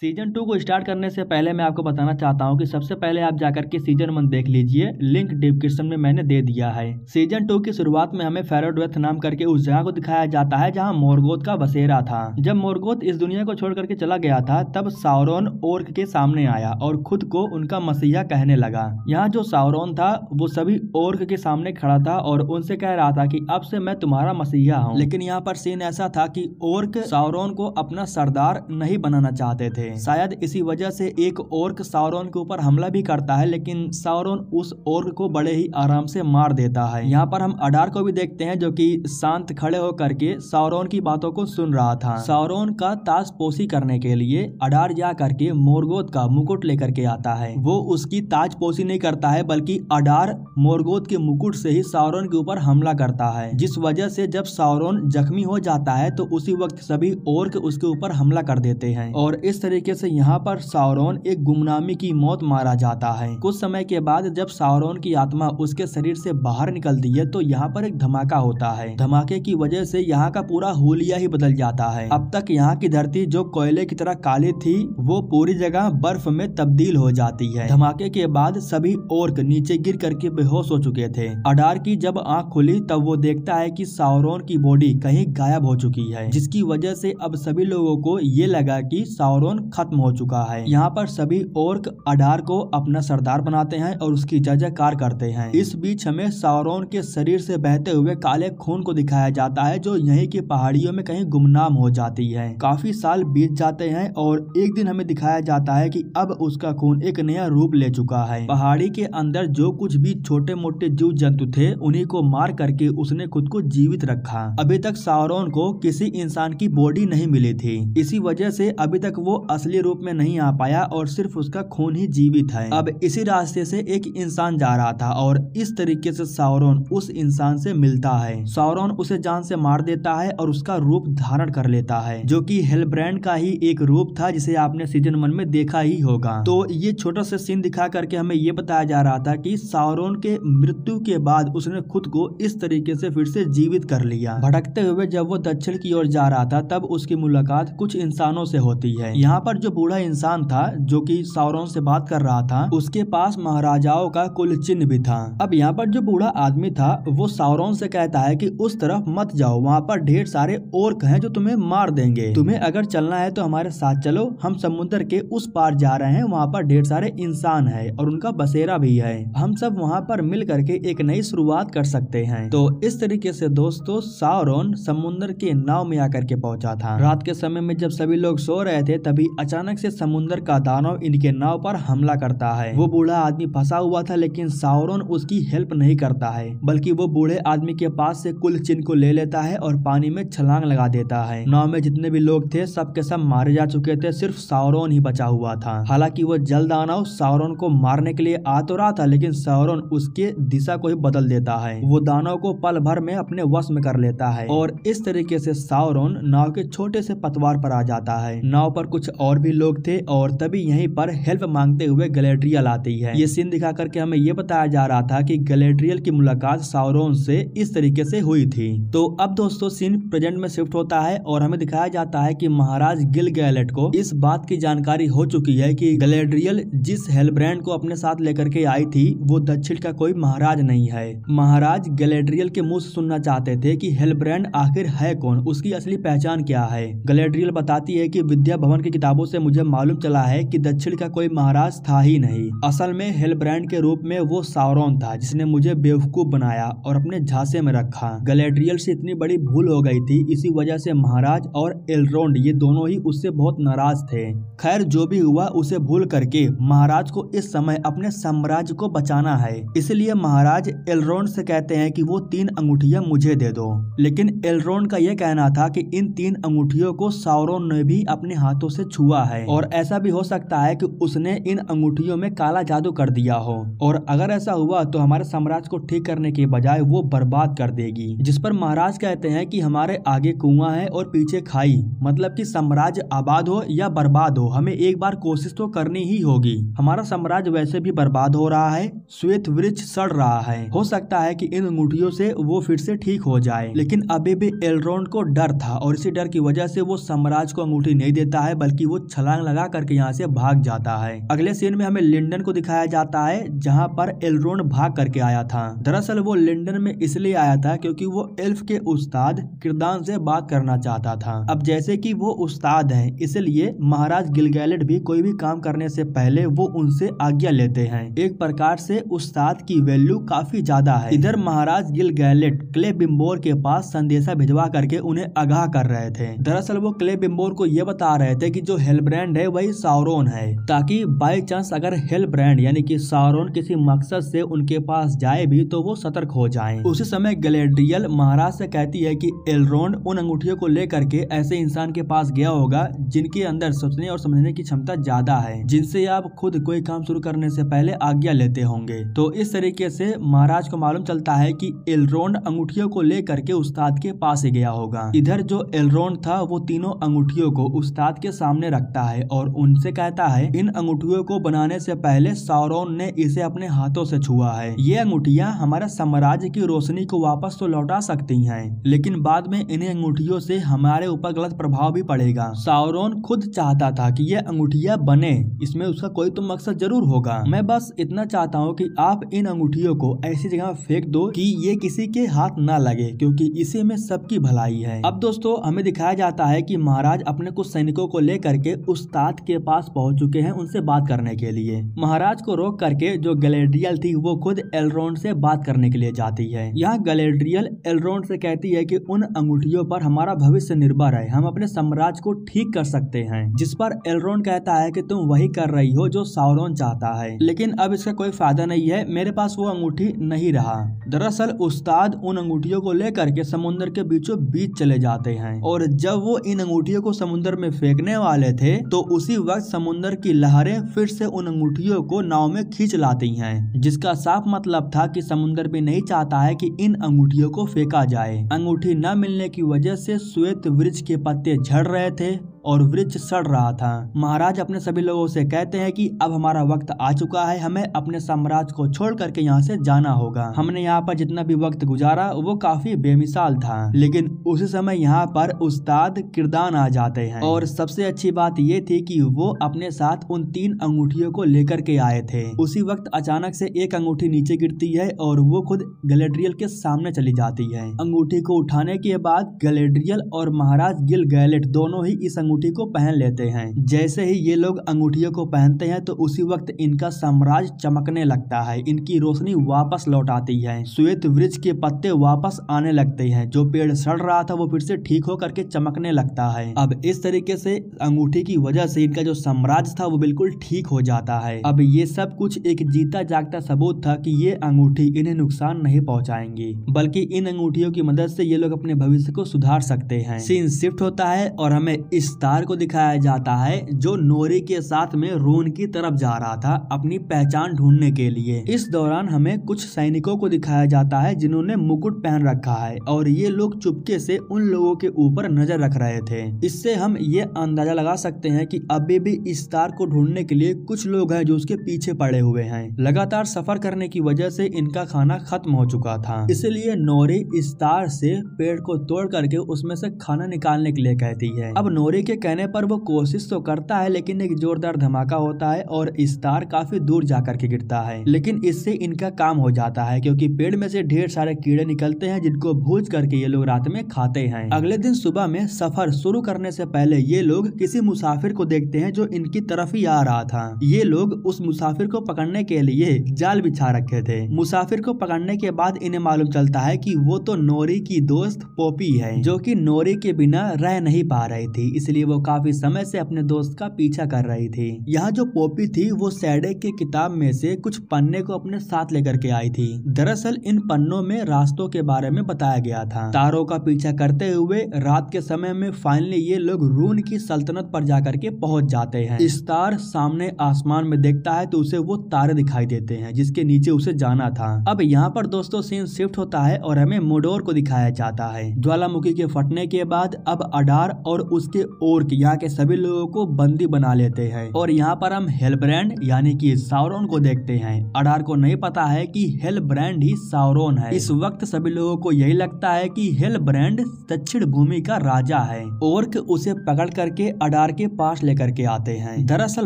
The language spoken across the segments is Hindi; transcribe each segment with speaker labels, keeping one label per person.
Speaker 1: सीजन 2 को स्टार्ट करने से पहले मैं आपको बताना चाहता हूं कि सबसे पहले आप जाकर के सीजन 1 देख लीजिए। लिंक डिस्क्रिप्शन में मैंने दे दिया है। सीजन 2 की शुरुआत में हमें फेरोडवेथ नाम करके उस जगह को दिखाया जाता है जहां मोर्गोथ का बसेरा था। जब मोर्गोथ इस दुनिया को छोड़ करके चला गया था तब साउरोन ओर्क के सामने आया और खुद को उनका मसीहा कहने लगा। यहाँ जो साउरोन था वो सभी ओर्क के सामने खड़ा था और उनसे कह रहा था कि अब से मैं तुम्हारा मसीहा हूँ। लेकिन यहाँ पर सीन ऐसा था कि ओर्क साउरोन को अपना सरदार नहीं बनाना चाहते थे। शायद इसी वजह से एक ओर्क साउरोन के ऊपर हमला भी करता है, लेकिन साउरोन उस ओर्क को बड़े ही आराम से मार देता है। यहाँ पर हम अडार को भी देखते हैं जो कि शांत खड़े होकर के साउरोन की बातों को सुन रहा था। साउरोन का ताजपोशी करने के लिए अडार जा करके मोर्गोथ का मुकुट लेकर के आता है। वो उसकी ताजपोशी नहीं करता है बल्कि अडार मोर्गोथ के मुकुट से ही साउरोन के ऊपर हमला करता है, जिस वजह से जब साउरोन जख्मी हो जाता है तो उसी वक्त सभी ओर्क उसके ऊपर हमला कर देते हैं और इस तरीके से यहाँ पर साउरोन एक गुमनामी की मौत मारा जाता है। कुछ समय के बाद जब साउरोन की आत्मा उसके शरीर से बाहर निकलती है तो यहाँ पर एक धमाका होता है। धमाके की वजह से यहाँ का पूरा हुलिया ही बदल जाता है। अब तक यहाँ की धरती जो कोयले की तरह काली थी वो पूरी जगह बर्फ में तब्दील हो जाती है। धमाके के बाद सभी ओर्क नीचे गिर करके बेहोश हो चुके थे। अडार की जब आँख खुली तब वो देखता है कि साउरोन की बॉडी कहीं गायब हो चुकी है, जिसकी वजह से अब सभी लोगों को ये लगा कि साउरोन खत्म हो चुका है। यहाँ पर सभी ओर्क अडार को अपना सरदार बनाते हैं और उसकी जय जयकार करते हैं। इस बीच हमें साउरोन के शरीर से बहते हुए काले खून को दिखाया जाता है जो यहीं की पहाड़ियों में कहीं गुमनाम हो जाती है। काफी साल बीत जाते हैं और एक दिन हमें दिखाया जाता है कि अब उसका खून एक नया रूप ले चुका है। पहाड़ी के अंदर जो कुछ भी छोटे मोटे जीव जंतु थे उन्हीं को मार करके उसने खुद को जीवित रखा। अभी तक साउरोन को किसी इंसान की बॉडी नहीं मिली थी, इसी वजह से अभी तक वो असली रूप में नहीं आ पाया और सिर्फ उसका खून ही जीवित है। अब इसी रास्ते से एक इंसान जा रहा था और इस तरीके से साउरोन उस इंसान से मिलता है। साउरोन उसे जान से मार देता है और उसका रूप धारण कर लेता है, जो कि हेलब्रांड का ही एक रूप था जिसे आपने सीजन 1 में देखा ही होगा। तो ये छोटा सा सीन दिखा करके हमें ये बताया जा रहा था कि साउरोन के मृत्यु के बाद उसने खुद को इस तरीके से फिर से जीवित कर लिया। भटकते हुए जब वो दक्षिण की ओर जा रहा था तब उसकी मुलाकात कुछ इंसानों से होती है। यहाँ पर जो बूढ़ा इंसान था जो कि साउरोन से बात कर रहा था उसके पास महाराजाओं का कुल चिन्ह भी था। अब यहाँ पर जो बूढ़ा आदमी था वो साउरोन से कहता है कि उस तरफ मत जाओ, वहाँ पर ढेर सारे ओर्क हैं जो तुम्हें मार देंगे। तुम्हें अगर चलना है तो हमारे साथ चलो, हम समुद्र के उस पार जा रहे हैं, वहाँ पर ढेर सारे इंसान है और उनका बसेरा भी है। हम सब वहाँ पर मिल करके एक नई शुरुआत कर सकते हैं। तो इस तरीके से दोस्तों साउरोन समुद्र के नाव में आकर के पहुंचा था। रात के समय में जब सभी लोग सो रहे थे तभी अचानक से समुद्र का दानव इनके नाव पर हमला करता है। वो बूढ़ा आदमी फंसा हुआ था लेकिन साउरोन उसकी हेल्प नहीं करता है, बल्कि वो बूढ़े आदमी के पास से कुल चिन्ह को ले लेता है और पानी में छलांग लगा देता है। नाव में जितने भी लोग थे सब के सब मारे जा चुके थे, सिर्फ साउरोन ही बचा हुआ था। हालांकि वो जल दानव साउरोन को मारने के लिए आ तो रहा था लेकिन साउरोन उसके दिशा को ही बदल देता है। वो दानव को पल भर में अपने वश में कर लेता है और इस तरीके से साउरोन नाव के छोटे से पतवार पर आ जाता है। नाव पर कुछ और भी लोग थे और तभी यहीं पर हेल्प मांगते हुए गैलेड्रियल आती है। ये सीन दिखा करके हमें ये बताया जा रहा था कि गैलेड्रियल की मुलाकात साउरोन से इस तरीके से हुई थी। तो अब दोस्तों सीन प्रेजेंट में शिफ्ट होता है और हमें दिखाया जाता है कि महाराज गिल-गैलेट को इस बात की जानकारी हो चुकी है कि गैलेड्रियल जिस हेलब्रांड को अपने साथ लेकर के आई थी वो दक्षिण का कोई महाराज नहीं है। महाराज गैलेड्रियल के मुंह से सुनना चाहते थे कि हेलब्रांड आखिर है कौन, उसकी असली पहचान क्या है। गैलेड्रियल बताती है कि विद्या भवन की किताबों से मुझे मालूम चला है कि दक्षिण का कोई महाराज था ही नहीं। असल में हेलब्रांड के रूप में वो साउरोन था जिसने मुझे बेवकूफ बनाया और अपने झांसे में रखा। गैलेड्रियल से इतनी बड़ी भूल हो गई थी, इसी वजह से महाराज और एलरोंड ये दोनों ही उससे बहुत नाराज थे। खैर जो भी हुआ उसे भूल करके महाराज को इस समय अपने साम्राज्य को बचाना है, इसलिए महाराज एलरोंड से कहते हैं कि वो 3 अंगूठियां मुझे दे दो। लेकिन एलरोंड का यह कहना था कि इन 3 अंगूठियों को साउरोन ने भी अपने हाथों से छुआ है और ऐसा भी हो सकता है कि उसने इन अंगूठियों में काला जादू कर दिया हो और अगर ऐसा हुआ तो हमारे साम्राज्य को ठीक करने के बजाय वो बर्बाद कर देगी। जिस पर महाराज कहते हैं कि हमारे आगे कुआं है और पीछे खाई, मतलब कि साम्राज्य आबाद हो या बर्बाद हो हमें एक बार कोशिश तो करनी ही होगी। हमारा साम्राज्य वैसे भी बर्बाद हो रहा है, श्वेत वृक्ष सड़ रहा है, हो सकता है कि इन अंगूठियों से वो फिर से ठीक हो जाए। लेकिन अभी भी एलरोंड को डर था और इसी डर की वजह से वो साम्राज्य को अंगूठी नहीं देता है बल्कि वो छलांग लगा करके यहाँ से भाग जाता है। अगले सीन में हमें लिंडन को दिखाया जाता है जहाँ पर एल्रोंड भाग करके आया था। दरअसल वो लिंडन में इसलिए आया था क्योंकि वो एल्फ के उस्ताद किरदान से बात करना चाहता था। अब जैसे कि वो उस्ताद हैं, इसलिए महाराज गिलगैलेट भी कोई भी काम करने से पहले वो उनसे आज्ञा लेते हैं। एक प्रकार से उस्ताद की वैल्यू काफी ज्यादा है। इधर महाराज गिलगैलेट क्लेबिम्बोर के पास संदेशा भिजवा करके उन्हें आगाह कर रहे थे। दरअसल वो क्लेबिम्बोर को ये बता रहे थे कि जो हेलब्रांड है वही साउरोन है, ताकि बाई चांस अगर हेलब्रांड यानी कि साउरोन किसी मकसद से उनके पास जाए भी तो वो सतर्क हो जाएं। उसी समय गैलेड्रियल महाराज से कहती है कि एल्रोंड उन अंगूठियों को लेकर के ऐसे इंसान के पास गया होगा जिनके अंदर सोचने और समझने की क्षमता ज्यादा है, जिनसे आप खुद कोई काम शुरू करने से पहले आज्ञा लेते होंगे। तो इस तरीके से महाराज को मालूम चलता है कि एल्रोंड अंगूठियों को लेकर के उस्ताद के पास ही गया होगा। इधर जो एल्रोंड था वो तीनों अंगूठियों को उस्ताद के सामने रखता है और उनसे कहता है इन अंगूठियों को बनाने से पहले साउरोन ने इसे अपने हाथों से छुआ है। ये अंगूठियां हमारे साम्राज्य की रोशनी को वापस तो लौटा सकती हैं, लेकिन बाद में इन्हें अंगूठियों से हमारे ऊपर गलत प्रभाव भी पड़ेगा। साउरोन खुद चाहता था कि ये अंगूठियां बने, इसमें उसका कोई तो मकसद जरूर होगा। मैं बस इतना चाहता हूँ कि आप इन अंगूठियों को ऐसी जगह फेंक दो कि ये किसी के हाथ ना लगे, क्योंकि इसी में सबकी भलाई है। अब दोस्तों हमें दिखाया जाता है कि महाराज अपने कुछ सैनिकों को लेकर के उस्ताद के पास पहुंच चुके हैं उनसे बात करने के लिए। महाराज को रोक करके जो गैलेड्रियल थी वो खुद एल्रोंड से बात करने के लिए जाती है। यहाँ गैलेड्रियल एल्रोंड से कहती है कि उन अंगूठियों पर हमारा भविष्य निर्भर है, हम अपने साम्राज्य को ठीक कर सकते हैं। जिस पर एल्रोंड कहता है कि तुम वही कर रही हो जो साउरोन चाहता है, लेकिन अब इसका कोई फायदा नहीं है, मेरे पास वो अंगूठी नहीं रहा। दरअसल उस्ताद उन अंगूठियों को लेकर के समुद्र के बीचों बीच चले जाते हैं और जब वो इन अंगूठियों को समुद्र में फेंकने वाले थे तो उसी वक्त समुद्र की लहरें फिर से उन अंगूठियों को नाव में खींच लाती हैं, जिसका साफ मतलब था कि समुद्र भी नहीं चाहता है कि इन अंगूठियों को फेंका जाए। अंगूठी न मिलने की वजह से श्वेत वृक्ष के पत्ते झड़ रहे थे और वृक्ष सड़ रहा था। महाराज अपने सभी लोगों से कहते हैं कि अब हमारा वक्त आ चुका है, हमें अपने साम्राज्य को छोड़ करके यहाँ से जाना होगा। हमने यहाँ पर जितना भी वक्त गुजारा वो काफी बेमिसाल था। लेकिन उसी समय यहाँ पर उस्ताद किरदान आ जाते हैं और सबसे अच्छी बात ये थी कि वो अपने साथ उन 3 अंगूठियों को लेकर के आए थे। उसी वक्त अचानक से एक अंगूठी नीचे गिरती है और वो खुद गैलेड्रियल के सामने चली जाती है। अंगूठी को उठाने के बाद गैलेड्रियल और महाराज गिलगैलेट दोनों ही इस अंगूठी को पहन लेते हैं। जैसे ही ये लोग अंगूठियों को पहनते हैं तो उसी वक्त इनका साम्राज्य चमकने लगता है, इनकी रोशनी वापस लौट आती है, श्वेत वृक्ष के पत्ते वापस आने लगते हैं, जो पेड़ सड़ रहा था वो फिर से ठीक होकर के चमकने लगता है। अब इस तरीके से अंगूठी की वजह से इनका जो साम्राज्य था वो बिल्कुल ठीक हो जाता है। अब ये सब कुछ एक जीता जागता सबूत था कि ये अंगूठी इन्हें नुकसान नहीं पहुंचाएंगी, बल्कि इन अंगूठियों की मदद से ये लोग अपने भविष्य को सुधार सकते हैं। सीन शिफ्ट होता है और हमें इस तार को दिखाया जाता है जो नोरी के साथ में रोन की तरफ जा रहा था अपनी पहचान ढूंढने के लिए। इस दौरान हमें कुछ सैनिकों को दिखाया जाता है जिन्होंने मुकुट पहन रखा है और ये लोग चुपके से उन लोगों के ऊपर नजर रख रहे थे। इससे हम ये अंदाजा लगा सकते हैं कि अभी भी इस तार को ढूंढने के लिए कुछ लोग हैं जो उसके पीछे पड़े हुए हैं। लगातार सफर करने की वजह से इनका खाना खत्म हो चुका था, इसलिए नोरी इस तार से पेड़ को तोड़ करके उसमें से खाना निकालने के लिए कहती है। अब नोरी के कहने पर वो कोशिश तो करता है, लेकिन एक जोरदार धमाका होता है और इस तार काफी दूर जाकर के गिरता है। लेकिन इससे इनका काम हो जाता है क्योंकि पेड़ में से ढेर सारे कीड़े निकलते हैं जिनको भूज करके ये लोग रात में खाते हैं। अगले दिन सुबह में सफर शुरू करने से पहले ये लोग किसी मुसाफिर को देखते हैं जो इनकी तरफ ही आ रहा था। ये लोग उस मुसाफिर को पकड़ने के लिए जाल बिछा रखे थे। मुसाफिर को पकड़ने के बाद इन्हें मालूम चलता है कि वो तो नोरी की दोस्त पोपी है, जो कि नोरी के बिना रह नहीं पा रही थी, इसलिए वो काफी समय से अपने दोस्त का पीछा कर रही थी। यहाँ जो पोपी थी वो सैडेक की किताब में से कुछ पन्ने को अपने साथ लेकर के आई थी। दरअसल इन पन्नों में रास्तों के बारे में बताया गया था। तारों का पीछा करते हुए रात के समय में फाइनली ये लोग रून की सल्तनत पर जाकर के पहुंच जाते हैं। इस तार सामने आसमान में देखता है तो उसे वो तारे दिखाई देते हैं जिसके नीचे उसे जाना था। अब यहाँ पर दोस्तों सीन शिफ्ट होता है और हमें मोडोर को दिखाया जाता है। ज्वालामुखी के फटने के बाद अब अडार और उसके ओर्क यहाँ के सभी लोगों को बंदी बना लेते हैं। और यहाँ पर हम हेलब्रांड यानी कि साउरॉन को देखते हैं। अडार को नहीं पता है कि हेलब्रांड ही साउरॉन है। इस वक्त सभी लोगों को यही लगता है कि हेलब्रांड दक्षिण भूमि का राजा है। ओर्क उसे पकड़ करके अडार के पास लेकर के आते हैं। दरअसल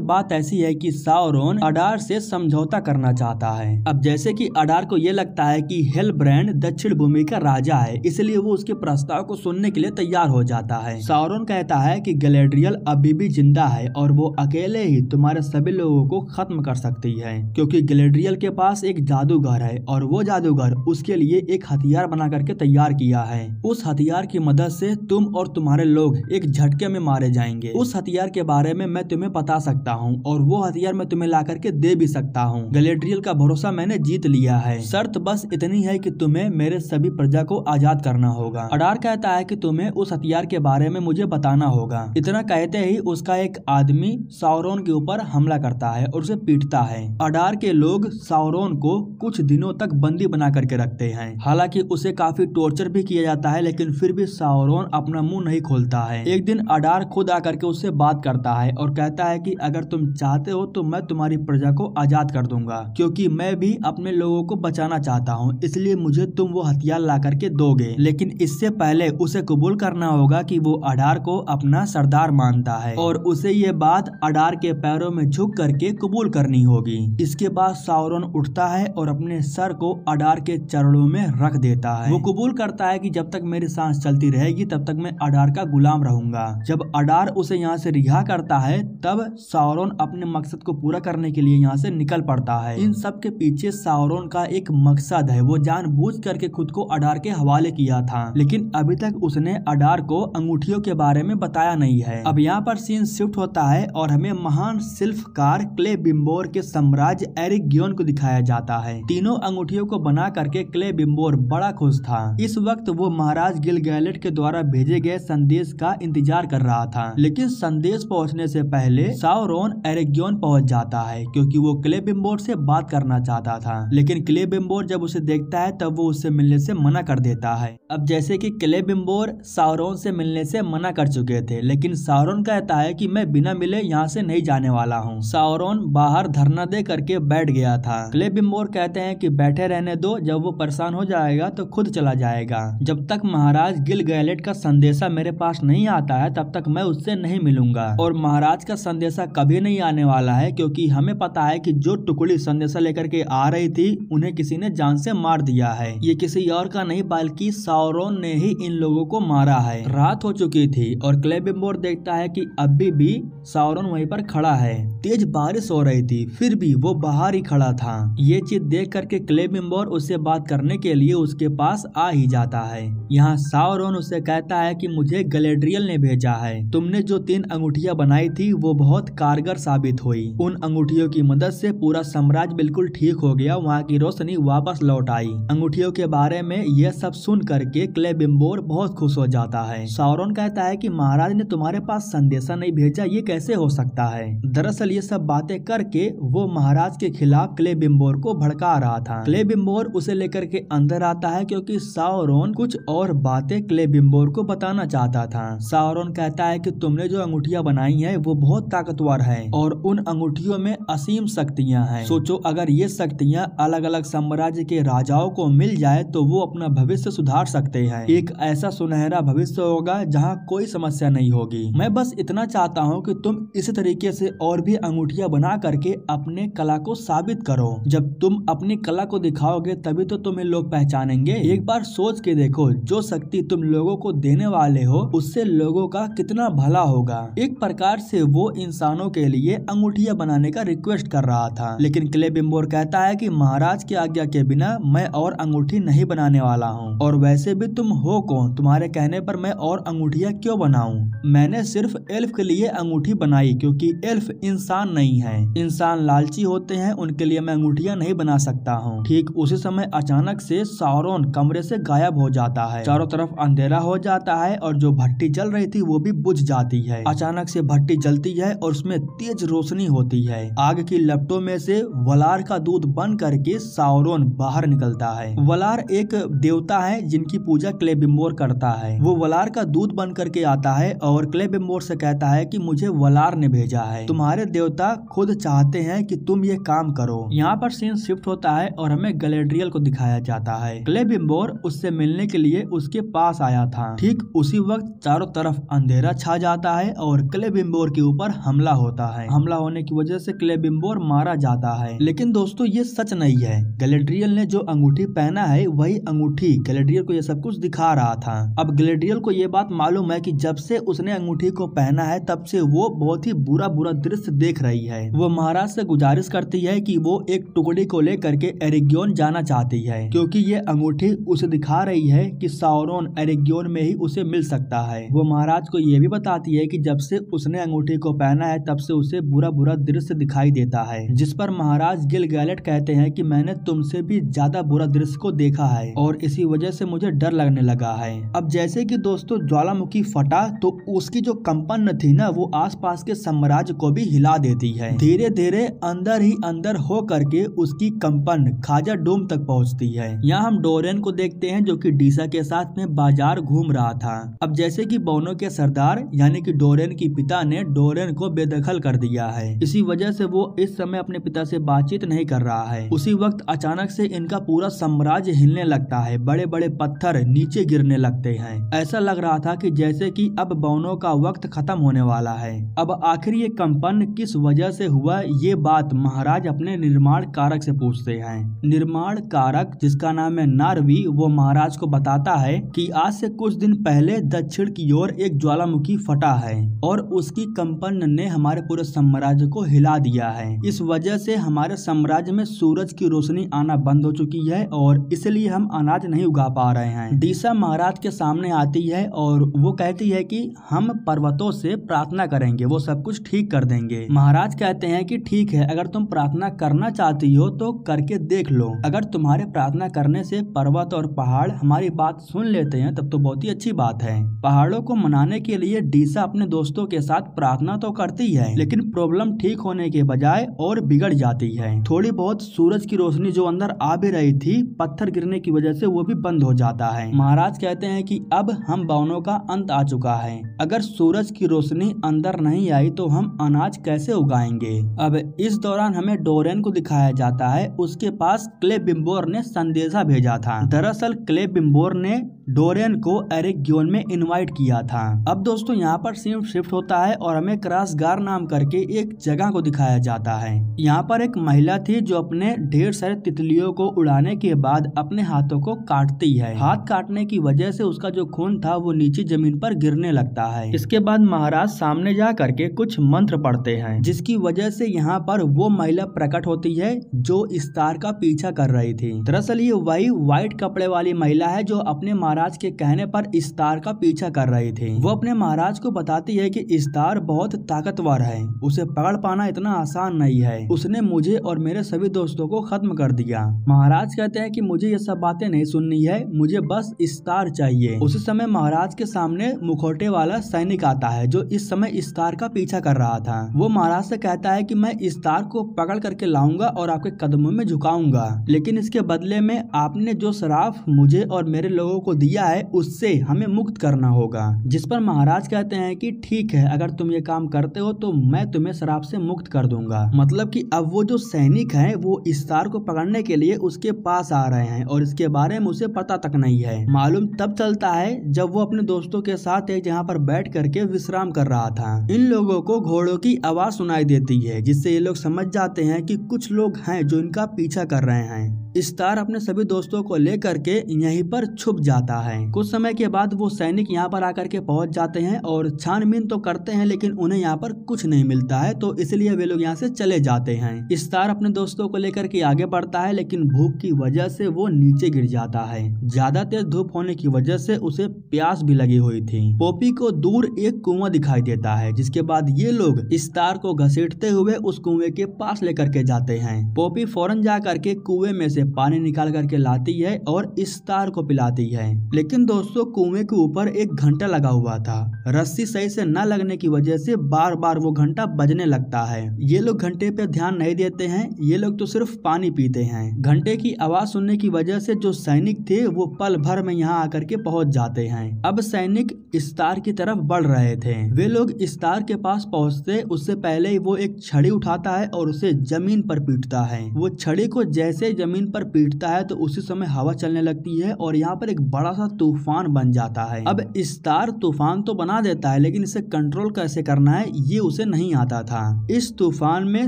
Speaker 1: बात ऐसी है कि साउरॉन अडार से समझौता करना चाहता है। अब जैसे कि अडार को ये लगता है कि हेलब्रांड दक्षिण भूमि का राजा है, इसलिए वो उसके प्रस्ताव को सुनने के लिए तैयार हो जाता है। साउरॉन कहता है कि गैलेड्रियल अभी भी जिंदा है और वो अकेले ही तुम्हारे सभी लोगों को खत्म कर सकती है, क्योंकि गैलेड्रियल के पास एक जादूगर है और वो जादूगर उसके लिए एक हथियार बना करके तैयार किया है। उस हथियार की मदद से तुम और तुम्हारे लोग एक झटके में मारे जाएंगे। उस हथियार के बारे में मैं तुम्हें बता सकता हूँ और वो हथियार मैं तुम्हें ला करके दे भी सकता हूँ। गैलेड्रियल का भरोसा मैंने जीत लिया है। शर्त बस इतनी है कि तुम्हें मेरे सभी प्रजा को आजाद करना होगा। अडार कहता है कि तुम्हें उस हथियार के बारे में मुझे बताना होगा। इतना कहते ही उसका एक आदमी साउरॉन के ऊपर हमला करता है और उसे पीटता है। अडार के लोग साउरॉन को कुछ दिनों तक बंदी बना करके रखते हैं। हालांकि उसे काफी टॉर्चर भी किया जाता है, लेकिन फिर भी साउरॉन अपना मुंह नहीं खोलता है। एक दिन अडार खुद आकर के उससे बात करता है और कहता है कि अगर तुम चाहते हो तो मैं तुम्हारी प्रजा को आजाद कर दूंगा, क्योंकि मैं भी अपने लोगों को बचाना चाहता हूँ, इसलिए मुझे तुम वो हथियार ला करके दोगे। लेकिन इससे पहले उसे कबूल करना होगा कि वो अडार को अपना सरदार मानता है और उसे ये बात अडार के पैरों में झुक करके कबूल करनी होगी। इसके बाद साउरॉन उठता है और अपने सर को अडार के चरणों में रख देता है। वो कबूल करता है कि जब तक मेरी सांस चलती रहेगी तब तक मैं अडार का गुलाम रहूंगा। जब अडार उसे यहाँ से रिहा करता है तब साउरॉन अपने मकसद को पूरा करने के लिए यहाँ से निकल पड़ता है। इन सब के पीछे साउरॉन का एक मकसद है। वो जानबूझ करके खुद को अडार के हवाले किया था, लेकिन अभी तक उसने अडार को अंगूठियों के बारे में बताया नहीं है। अब यहाँ पर सीन शिफ्ट होता है और हमें महान शिल्पकार क्लेबिम्बोर के साम्राज्य एरिग्योन को दिखाया जाता है। तीनों अंगूठियों को बना करके क्लेबिम्बोर बड़ा खुश था। इस वक्त वो महाराज गिलगैलेट के द्वारा भेजे गए संदेश का इंतजार कर रहा था, लेकिन संदेश पहुंचने से पहले साउरॉन एरिग्योन पहुंच जाता है, क्योंकि वो क्लेबिम्बोर से बात करना चाहता था। लेकिन क्लेबिम्बोर जब उसे देखता है तब वो उससे मिलने से मना कर देता है। अब जैसे कि क्लेबिम्बोर साउरॉन से मिलने से मना कर चुके थे, लेकिन साउरॉन कहता है कि मैं बिना मिले यहाँ से नहीं जाने वाला हूँ। साउरॉन बाहर धरना दे करके बैठ गया था। क्लेबिम्बोर कहते हैं कि बैठे रहने दो, जब वो परेशान हो जाएगा तो खुद चला जाएगा। जब तक महाराज गिलगैलेट का संदेशा मेरे पास नहीं आता है तब तक मैं उससे नहीं मिलूंगा। और महाराज का संदेशा कभी नहीं आने वाला है, क्योंकि हमें पता है कि जो टुकड़ी संदेशा लेकर के आ रही थी उन्हें किसी ने जान से मार दिया है। ये किसी और का नहीं बल्कि साउरॉन ने ही इन लोगों को मारा है। रात हो चुकी थी और क्लेबिम्बोर देखता है कि अभी भी साउरॉन वहीं पर खड़ा है। तेज बारिश हो रही थी, फिर भी वो बाहर ही खड़ा था। ये चीज देख करके क्लेबिम्बोर उससे बात करने के लिए उसके पास आ ही जाता है। यहाँ साउरॉन उससे कहता है कि मुझे गैलेड्रियल ने भेजा है। तुमने जो 3 अंगूठियां बनाई थी वो बहुत कारगर साबित हुई। उन अंगूठियों की मदद से पूरा साम्राज्य बिल्कुल ठीक हो गया, वहाँ की रोशनी वापस लौट आई। अंगूठियों के बारे में यह सब सुन करके क्लेबिम्बोर बहुत खुश हो जाता है। साउरॉन कहता है कि महाराज ने तुम्हारे पास संदेशा नहीं भेजा, ये कैसे हो सकता है। दरअसल ये सब बातें करके वो महाराज के खिलाफ क्लेबिम्बोर को भड़का रहा था। क्लेबिम्बोर उसे लेकर के अंदर आता है, क्योंकि साउरॉन कुछ और बातें क्लेबिम्बोर को बताना चाहता था। साउरॉन कहता है कि तुमने जो अंगूठियां बनाई है वो बहुत ताकतवर है और उन अंगूठियों में असीम शक्तियां हैं। सोचो अगर ये शक्तियां अलग अलग साम्राज्य के राजाओं को मिल जाए तो वो अपना भविष्य सुधार सकते हैं। एक ऐसा सुनहरा भविष्य होगा जहाँ कोई समस्या नहीं होगी। मैं बस इतना चाहता हूँ कि तुम इसी तरीके से और भी अंगूठियां बना करके अपने कला को साबित करो। जब तुम अपनी कला को दिखाओगे तभी तो तुम्हें लोग पहचानेंगे। एक बार सोच के देखो, जो शक्ति तुम लोगों को देने वाले हो उससे लोगों का कितना भला होगा। एक प्रकार से वो इंसानों के लिए अंगूठियां बनाने का रिक्वेस्ट कर रहा था, लेकिन क्लेबिम्बोर कहता है कि महाराज की आज्ञा के बिना मैं और अंगूठी नहीं बनाने वाला हूँ। और वैसे भी तुम हो कौन, तुम्हारे कहने पर मैं और अंगूठियां क्यों बनाऊं। मैंने सिर्फ एल्फ के लिए अंगूठी बनाई, क्योंकि एल्फ इंसान आसान नहीं है। इंसान लालची होते हैं, उनके लिए मैं अंगूठियां नहीं बना सकता हूँ। ठीक उसी समय अचानक से सारोन कमरे से गायब हो जाता है। चारों तरफ अंधेरा हो जाता है और जो भट्टी जल रही थी वो भी बुझ जाती है। अचानक से भट्टी जलती है और उसमें तेज रोशनी होती है। आग की लपटों में से वलार का दूध बन करके सारोन बाहर निकलता है। वलार एक देवता है जिनकी पूजा क्लेबिम्बोर करता है। वो वलार का दूध बन करके आता है और क्लेबिम्बोर से कहता है कि मुझे वलार ने भेजा है। तुम्हारे देवता खुद चाहते हैं कि तुम ये काम करो। यहाँ पर सीन शिफ्ट होता है और हमें गैलेड्रियल को दिखाया जाता है। क्लेबिम्बोर उससे मिलने के लिए उसके पास आया था। ठीक उसी वक्त चारों तरफ अंधेरा छा जाता है और क्लेबिम्बोर के ऊपर हमला होता है। हमला होने की वजह से क्लेबिम्बोर मारा जाता है। लेकिन दोस्तों ये सच नहीं है। गैलेड्रियल ने जो अंगूठी पहना है वही अंगूठी गैलेड्रियल को ये सब कुछ दिखा रहा था। अब गैलेड्रियल को ये बात मालूम है कि जब से उसने अंगूठी को पहना है तब से वो बहुत ही बुरा दृश्य देख रही है। वो महाराज से गुजारिश करती है कि वो एक टुकड़ी को लेकर के एरिग्योन जाना चाहती है, क्योंकि ये अंगूठी उसे दिखा रही है कि सारोन एरिग्योन में ही उसे मिल सकता है। वो महाराज को ये भी बताती है कि जब से उसने अंगूठी को पहना है तब से उसे बुरा दृश्य दिखाई देता है, जिस पर महाराज गिलगैलेट कहते हैं कि मैंने तुमसे भी ज्यादा बुरा दृश्य को देखा है और इसी वजह से मुझे डर लगने लगा है। अब जैसे कि दोस्तों ज्वालामुखी फटा तो उसकी जो कंपन थी ना वो आसपास के साम्राज्य को भी हिला देती है। धीरे धीरे अंदर ही अंदर हो करके उसकी कंपन खाजा डोम तक पहुंचती है। यहाँ हम डोरेन को देखते हैं जो कि डीसा के साथ में बाजार घूम रहा था। अब जैसे कि बोनो के सरदार यानी कि डोरेन की पिता ने डोरेन को बेदखल कर दिया है, इसी वजह से वो इस समय अपने पिता से बातचीत नहीं कर रहा है। उसी वक्त अचानक से इनका पूरा साम्राज्य हिलने लगता है, बड़े बड़े पत्थर नीचे गिरने लगते हैं। ऐसा लग रहा था कि जैसे कि अब बोनो का वक्त खत्म होने वाला है। अब आखिर ये कंपन किस वजह से हुआ, ये बात महाराज अपने निर्माण कारक से पूछते हैं। निर्माण कारक जिसका नाम है नारवी, वो महाराज को बताता है कि आज से कुछ दिन पहले दक्षिण की ओर एक ज्वालामुखी फटा है और उसकी कंपन ने हमारे पूरे साम्राज्य को हिला दिया है। इस वजह से हमारे साम्राज्य में सूरज की रोशनी आना बंद हो चुकी है और इसलिए हम अनाज नहीं उगा पा रहे हैं। डीसा महाराज के सामने आती है और वो कहती है कि हम पर्वतों से प्रार्थना करेंगे, वो सब कुछ ठीक कर देंगे। महाराज कहते हैं कि ठीक है, अगर तुम प्रार्थना करना चाहती हो तो करके देख लो। अगर तुम्हारे प्रार्थना करने से पर्वत और पहाड़ हमारी बात सुन लेते हैं तब तो बहुत ही अच्छी बात है। पहाड़ों को मनाने के लिए डीसा अपने दोस्तों के साथ प्रार्थना तो करती है, लेकिन प्रॉब्लम ठीक होने के बजाय और बिगड़ जाती है। थोड़ी बहुत सूरज की रोशनी जो अंदर आ भी रही थी, पत्थर गिरने की वजह से वो भी बंद हो जाता है। महाराज कहते हैं कि अब हम बोनो का अंत आ चुका है। अगर सूरज की रोशनी अंदर नहीं आई तो हम अनाज कैसे उगाएंगे। अब इस दौरान हमें डोरेन को दिखाया जाता है, उसके पास क्लेबिम्बोर ने संदेशा भेजा था। दरअसल क्लेबिम्बोर ने डोरेन को एरिग्योन में इनवाइट किया था। अब दोस्तों यहाँ पर सीन शिफ्ट होता है और हमें क्रासगार नाम करके एक जगह को दिखाया जाता है। यहाँ पर एक महिला थी जो अपने ढेर सारे तितलियों को उड़ाने के बाद अपने हाथों को काटती है। हाथ काटने की वजह से उसका जो खून था वो नीचे जमीन पर गिरने लगता है। इसके बाद महाराज सामने जा करके कुछ मंत्र पढ़ते हैं, जिसकी वजह से यहाँ पर वो महिला प्रकट होती है जो इस्तार का पीछा कर रही थी। दरअसल ये वही व्हाइट कपड़े वाली महिला है जो अपने महाराज के कहने पर इस्तार का पीछा कर रही थी। वो अपने महाराज को बताती है कि इस्तार बहुत ताकतवर है, उसे पकड़ पाना इतना आसान नहीं है, उसने मुझे और मेरे सभी दोस्तों को खत्म कर दिया। महाराज कहते हैं कि मुझे ये सब बातें नहीं सुननी है, मुझे बस इस्तार चाहिए। उसी समय महाराज के सामने मुखौटे वाला सैनिक आता है जो इस समय इस्तार का पीछा कर रहा था। वो महाराज से कहता है कि मैं इस्तार को पकड़ करके लाऊंगा और आपके कदमों में झुकाऊंगा, लेकिन इसके बदले में आपने जो श्राप मुझे और मेरे लोगों को दिया है उससे हमें मुक्त करना होगा। जिस पर महाराज कहते हैं कि ठीक है, अगर तुम ये काम करते हो तो मैं तुम्हें श्राप से मुक्त कर दूंगा। मतलब कि अब वो जो सैनिक हैं वो इस्तार को पकड़ने के लिए उसके पास आ रहे हैं और इसके बारे में उसे पता तक नहीं है। मालूम तब चलता है जब वो अपने दोस्तों के साथ एक जगह पर बैठ करके विश्राम कर रहा था। इन लोगों को घोड़ों की आवाज सुनाई देती है, जिससे ये लोग समझ जाते हैं कि कुछ लोग हैं जो इनका पीछा कर रहे हैं। स्टार अपने सभी दोस्तों को लेकर के यहीं पर छुप जाता है। कुछ समय के बाद वो सैनिक यहाँ पर आकर के पहुंच जाते हैं और छानबीन तो करते हैं, लेकिन उन्हें यहाँ पर कुछ नहीं मिलता है, तो इसलिए वे लोग यहाँ से चले जाते हैं। स्टार अपने दोस्तों को लेकर के आगे बढ़ता है, लेकिन भूख की वजह से वो नीचे गिर जाता है। ज्यादा तेज धूप होने की वजह से उसे प्यास भी लगी हुई थी। पॉपी को दूर एक कुआं दिखाई देता है, जिसके बाद ये लोग स्टार को घसीटते हुए उस कुएं के पास लेकर के जाते हैं। पॉपी फौरन जा करके कुएं में से पानी निकाल करके लाती है और स्टार को पिलाती है। लेकिन दोस्तों, कुएं के ऊपर एक घंटा लगा हुआ था। रस्सी सही से न लगने की वजह से बार बार वो घंटा बजने लगता है। ये लोग घंटे पे ध्यान नहीं देते हैं, ये लोग तो सिर्फ पानी पीते हैं। घंटे की आवाज सुनने की वजह से जो सैनिक थे वो पल भर में यहाँ आकर के पहुंच जाते हैं। अब सैनिक स्टार की तरफ बढ़ रहे थे। वे लोग स्टार के पास पहुंचते उससे पहले ही वो एक छड़ी उठाता है और उसे जमीन पर पीटता है। वो छड़ी को जैसे जमीन पर पीटता है तो उसी समय हवा चलने लगती है और यहाँ पर एक बड़ा सा तूफान बन जाता है। अब स्टार तूफान तो बना देता है, लेकिन इसे कंट्रोल कैसे करना है ये उसे नहीं आता था। इस तूफान में